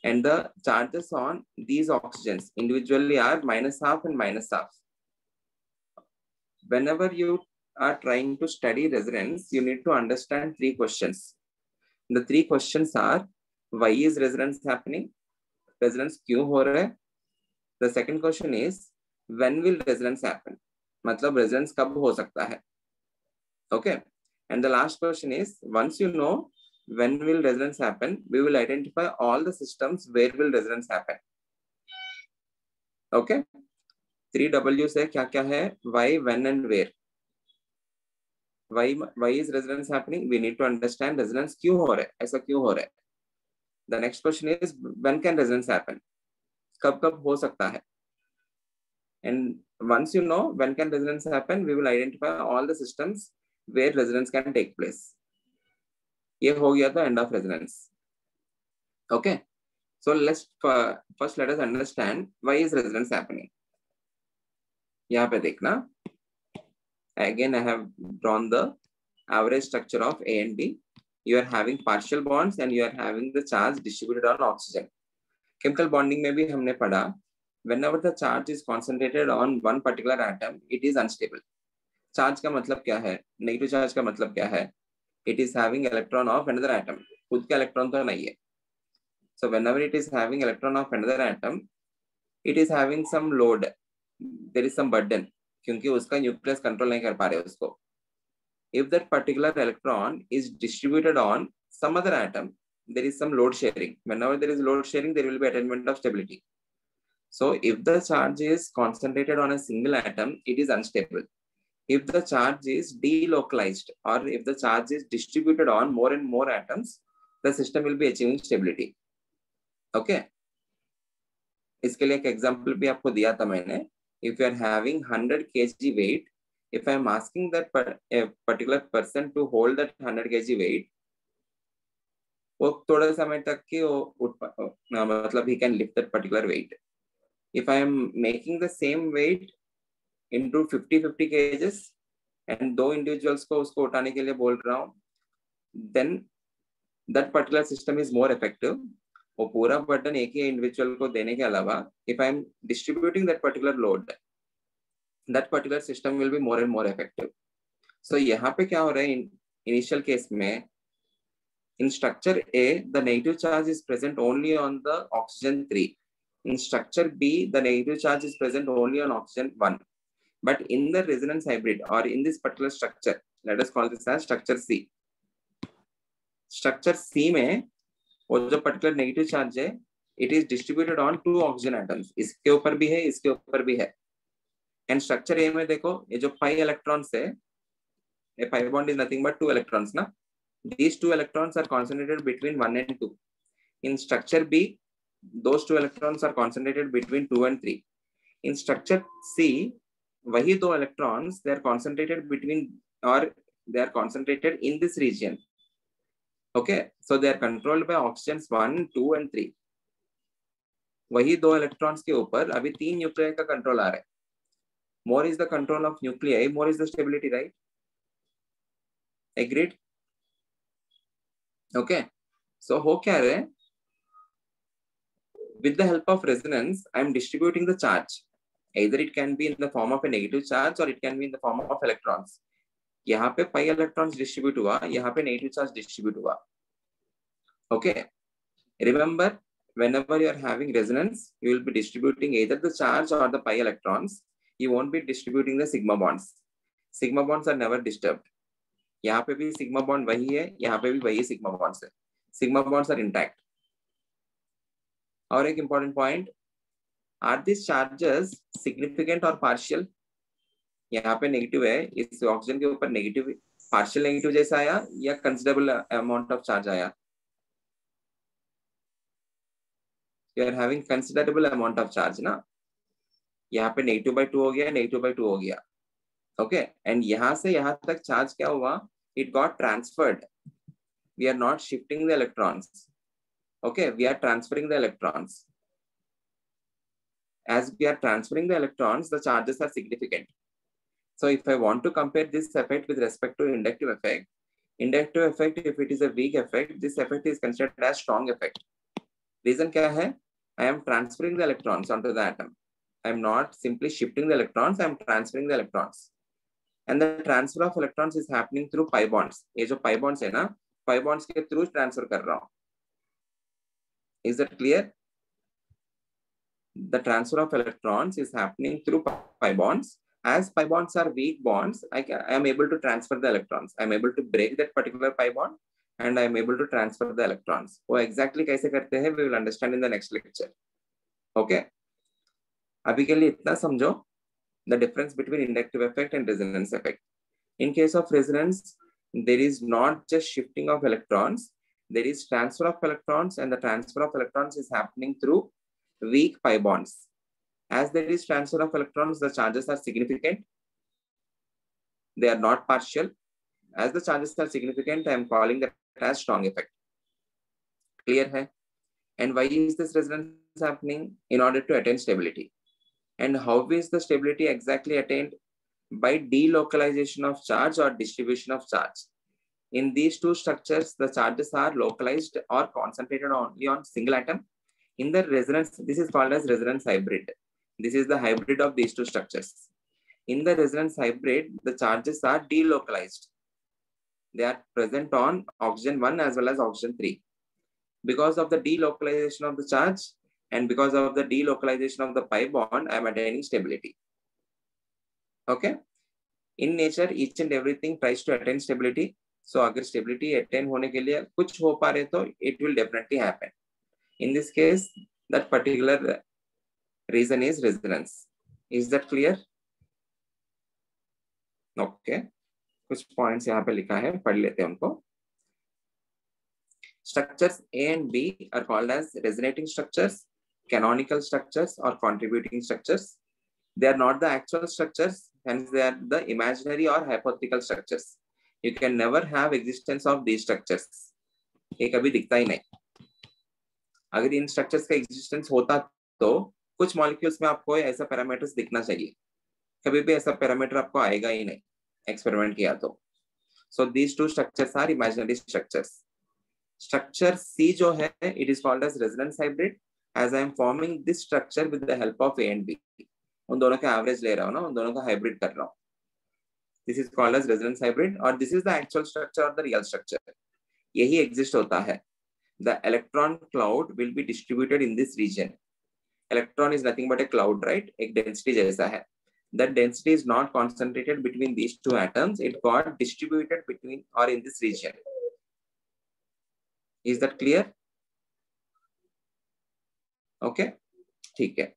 And the charges on these oxygens individually are minus half and minus half. Whenever you are trying to study resonance, you need to understand three questions. The three questions are, why is resonance happening? Resonance क्यों हो रहा है? The second question is, when will resonance happen? मतलब resonance कब हो सकता है? Okay. And the last question is, once you know when will resonance happen, we will identify all the systems where will resonance happen. Okay. 3 W's है क्या क्या है? Why, when and where. Why is resonance happening? We need to understand resonance क्यों हो रहा है? ऐसा क्यों हो रहा है? The next question is, when can resonance happen? कब कब हो सकता है? And once you know when can resonance happen, we will identify all the systems where resonance can take place. ये हो गया था end of resonance. Okay. So let's first let us understand why is resonance happening. यहाँ पे देखना. Again, I have drawn the average structure of A and B. You are having partial bonds and you are having the charge distributed on oxygen. Chemical bonding में भी हमने पढ़ा. Whenever the charge is concentrated on one particular atom, it is unstable. Charge का मतलब क्या है? Negative charge का मतलब क्या है? It is having electron of another atom. खुद का electron तो नहीं है. So whenever it is having electron of another atom, it is having some load. There is some burden. क्योंकि उसका nucleus control नहीं कर पा रहे उसको. If that particular electron is distributed on some other atom, there is some load sharing. Whenever there is load sharing, there will be attainment of stability. So if the charge is concentrated on a single atom, it is unstable. If the charge is delocalized or if the charge is distributed on more and more atoms, the system will be achieving stability. Okay. इसके लिए एक example भी आपको दिया था मैंने. If you are having 100 kg weight, if I am asking that a particular person to hold that 100 kg weight, वो थोड़ा समय तक कि वो मतलब he can lift that particular weight. If I am making the same weight into 50 kgs and दो individuals को उसको उठाने के लिए बोल रहा हूँ, then that particular system is more effective. वो पूरा burden एक ही individual को देने के अलावा, if I am distributing that particular load, that particular system will be more and more effective. So यहाँ पे क्या हो रहा है initial case में, in structure A, the negative charge is present only on the oxygen 3. In structure B, the negative charge is present only on oxygen 1. But in the resonance hybrid or in this particular structure, let us call this as structure C. Structure C में वो जो particular negative charge है, it is distributed on 2 oxygen atoms. इसके ऊपर भी है, इसके ऊपर भी है. And structure A में देखो, ये जो pi electrons है, a pi bond is nothing but 2 electrons ना. These 2 electrons are concentrated between 1 and 2. In structure B, those 2 electrons are concentrated between 2 and 3. In structure C, वही 2 electrons, they are concentrated between or they are concentrated in this region. Okay, so they are controlled by oxygens 1, 2 and 3. वही 2 electrons के ऊपर अभी 3 nuclei का control आ रहा है. More is the control of nuclei, more is the stability, right? Agreed? Okay, so हो क्या रहा है? With the help of resonance, I am distributing the charge. Either it can be in the form of a negative charge or it can be in the form of electrons. यहाँ पे pi electrons distribute हुआ, यहाँ पे negative charge distribute हुआ. Okay. Remember, whenever you are having resonance, you will be distributing either the charge or the pi electrons. You won't be distributing the sigma bonds. Sigma bonds are never disturbed. यहाँ पे भी sigma bond वही है, यहाँ पे भी वही sigma bonds है. Sigma bonds are intact. और एक important point, are these charges significant or partial? यहाँ पे नेगेटिव है, इस ऑक्सीजन के ऊपर नेगेटिव पार्शियल नेगेटिव जैसा आया या कंसिडरेबल अमाउंट ऑफ चार्ज आया? You are having considerable amount of charge ना. यहाँ पे -2/2 हो गया, -2/2 हो गया. ओके एंड यहाँ से यहाँ तक चार्ज क्या हुआ, it got transferred. We are not shifting the electrons. Okay we are transferring the electrons. As we are transferring the electrons, the charges are significant. So if I want to compare this effect with respect to inductive effect, if it is a weak effect, this effect is considered as strong effect. Reason क्या है? I am transferring the electrons onto the atom. I am not simply shifting the electrons, I am transferring the electrons. And the transfer of electrons is happening through pi bonds. ये जो pi bonds है ना, pi bonds के through transfer कर रहा हूँ. Is that clear? The transfer of electrons is happening through pi bonds. As pi bonds are weak bonds, I am able to transfer the electrons. I am able to break that particular pi bond and I am able to transfer the electrons. वो exactly कैसे करते हैं, we will understand in the next lecture. Okay? अभी के लिए इतना समझो, the difference between inductive effect and resonance effect. In case of resonance, there is not just shifting of electrons, there is transfer of electrons, and the transfer of electrons is happening through weak pi bonds. As there is transfer of electrons, the charges are significant. They are not partial. As the charges are significant, I am calling that as strong effect. Clear hai? And why is this resonance happening? In order to attain stability. And how is the stability exactly attained? By delocalization of charge or distribution of charge. In these two structures, the charges are localized or concentrated only on single atom. In the resonance, this is called as resonance hybrid. This is the hybrid of these two structures. In the resonance hybrid, the charges are delocalized. They are present on oxygen 1 as well as oxygen 3. Because of the delocalization of the charge and because of the delocalization of the pi bond, I am attaining stability. Okay? In nature, each and everything tries to attain stability. So, अगर stability attain होने के लिए कुछ हो पा रहे तो it will definitely happen. In this case, that particular reason is resonance. Is that clear? Okay. कुछ points यहाँ पे लिखा है, पढ़ लेते हैं उनको. Structures A and B are called as resonating structures, canonical structures, or contributing structures. They are not the actual structures, hence they are the imaginary or hypothetical structures. You can never have existence of these structures. ये कभी दिखता ही नहीं. अगर इन structures का existence होता तो कुछ molecules में आपको ऐसा पैरामीटर्स दिखना चाहिए. कभी भी ऐसा पैरामीटर आपको आएगा ही नहीं एक्सपेरिमेंट किया तो. So these two structures are imaginary structures. Structure C जो है, it is called as resonance hybrid, as I am forming this structure with the help of A and B. उन दोनों का एवरेज ले रहा हूँ ना, उन दोनों का हाइब्रिड कर रहा हूँ. This is called as resonance hybrid और this is the actual structure और द रियल स्ट्रक्चर. यही एग्जिस्ट होता है. The electron cloud will be distributed in this region. Electron is nothing but a cloud, right? एक density जैसा है. That density is not concentrated between these two atoms. It got distributed between or in this region. Is that clear? Okay. ठीक है.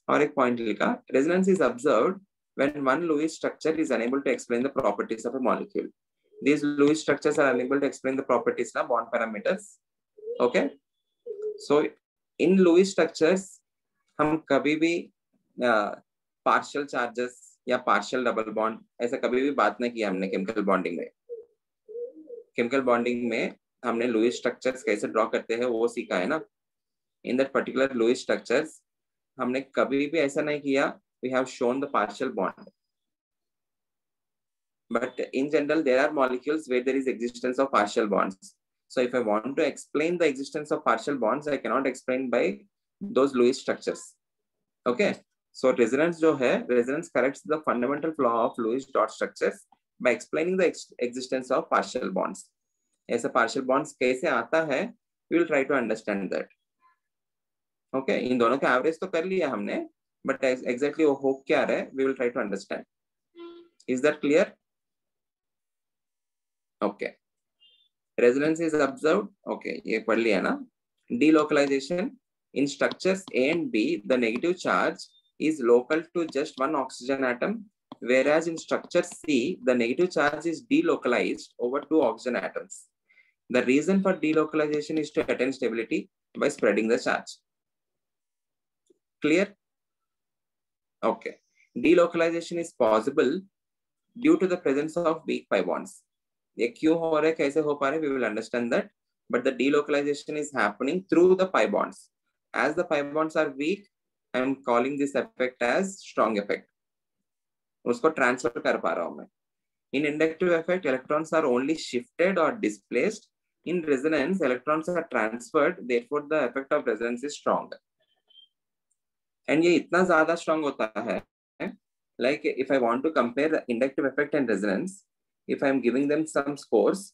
और एक point लिखा. Resonance is observed when one Lewis structure is unable to explain the properties of a molecule. These Lewis structures are unable to explain the properties of bond parameters. Okay. So in Lewis structures, हम कभी भी partial charges या partial double bond ऐसा कभी भी बात नहीं किया हमने chemical bonding में. Chemical bonding में हमने Lewis structures कैसे draw करते हैं वो सीखा है ना. In that particular Lewis structures, हमने कभी भी ऐसा नहीं किया. We have shown the partial bond. But in general, there are molecules where there is existence of partial bonds. So if I want to explain the existence of partial bonds, I cannot explain by those Lewis structures. Okay. So resonance जो है, resonance corrects the fundamental flaw of Lewis dot structures by explaining the existence of partial bonds. ऐसे partial bonds कैसे आता है? We will try to understand that. Okay. इन दोनों का average तो कर लिया हमने, but exactly वो हो क्या रहा है? We will try to understand. Is that clear? Okay. Resonance is observed. Okay, ये पढ़ लिया ना. Delocalization in structures A and B, the negative charge is local to just one oxygen atom, whereas in structure C, the negative charge is delocalized over two oxygen atoms. The reason for delocalization is to attain stability by spreading the charge. Clear? Okay. Delocalization is possible due to the presence of weak pi bonds. ये क्यों हो रहा है, कैसे हो पा रहा है, we will understand that. But the delocalization is happening through the pi bonds. As the pi bonds are weak, I am calling this effect as strong effect. उसको ट्रांसफर कर पा रहा हूं मैं. In inductive effect, electrons are only shifted or displaced. In resonance, electrons are transferred. Therefore, the effect of resonance is strong. And ये इतना ज़्यादा strong होता है. Like if I want to compare the inductive effect and resonance, if I am giving them some scores,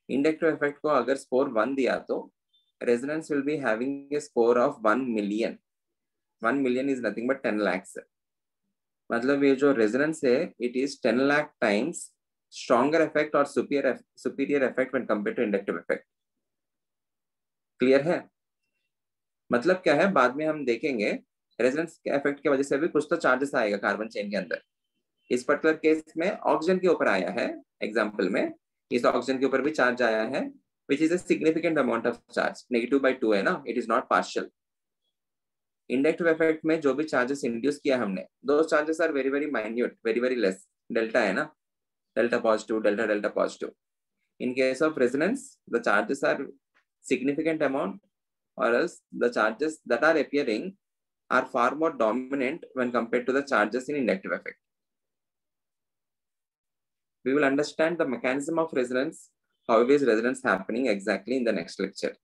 inductive effect को अगर score 1 दिया तो resonance will be having a score of 1 million. 1 million is nothing but 10 lakhs. मतलब ये जो resonance है, it is 10 lakh times stronger effect or superior effect when compared to inductive effect. Clear है? मतलब क्या है, बाद में हम देखेंगे रेजोनेंस के इफेक्ट की वजह से भी कुछ तो चार्जेस आएगा कार्बन चेन के अंदर. इस पर्टिकुलर केस में ऑक्सीजन के ऊपर आया है, एग्जांपल में इस ऑक्सीजन के ऊपर भी चार्ज आया है, which is a significant amount of charge. -2/2 है ना, it is not partial. Inductive effect में जो भी चार्जेस इंड्यूस किया हमने, दो charges are very very minute, very very less. Delta है ना, delta positive, delta delta positive. In case of resonance the charges are significant amount, or else the charges that are appearing are far more dominant when compared to the charges in inductive effect. We will understand the mechanism of resonance, how is resonance happening exactly in the next lecture.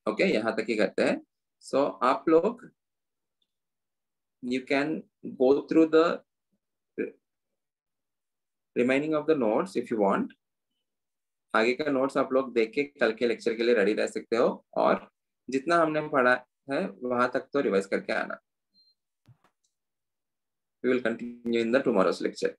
Okay, यहाँ तक ही करते हैं. So आप लोग you can go through the remaining of the notes if you want. आगे का notes आप लोग देख के कल के लेक्चर के लिए रेडी रह सकते हो, और जितना हमने पढ़ा है वहां तक तो रिवाइज करके आना. We will continue in the tomorrow's lecture.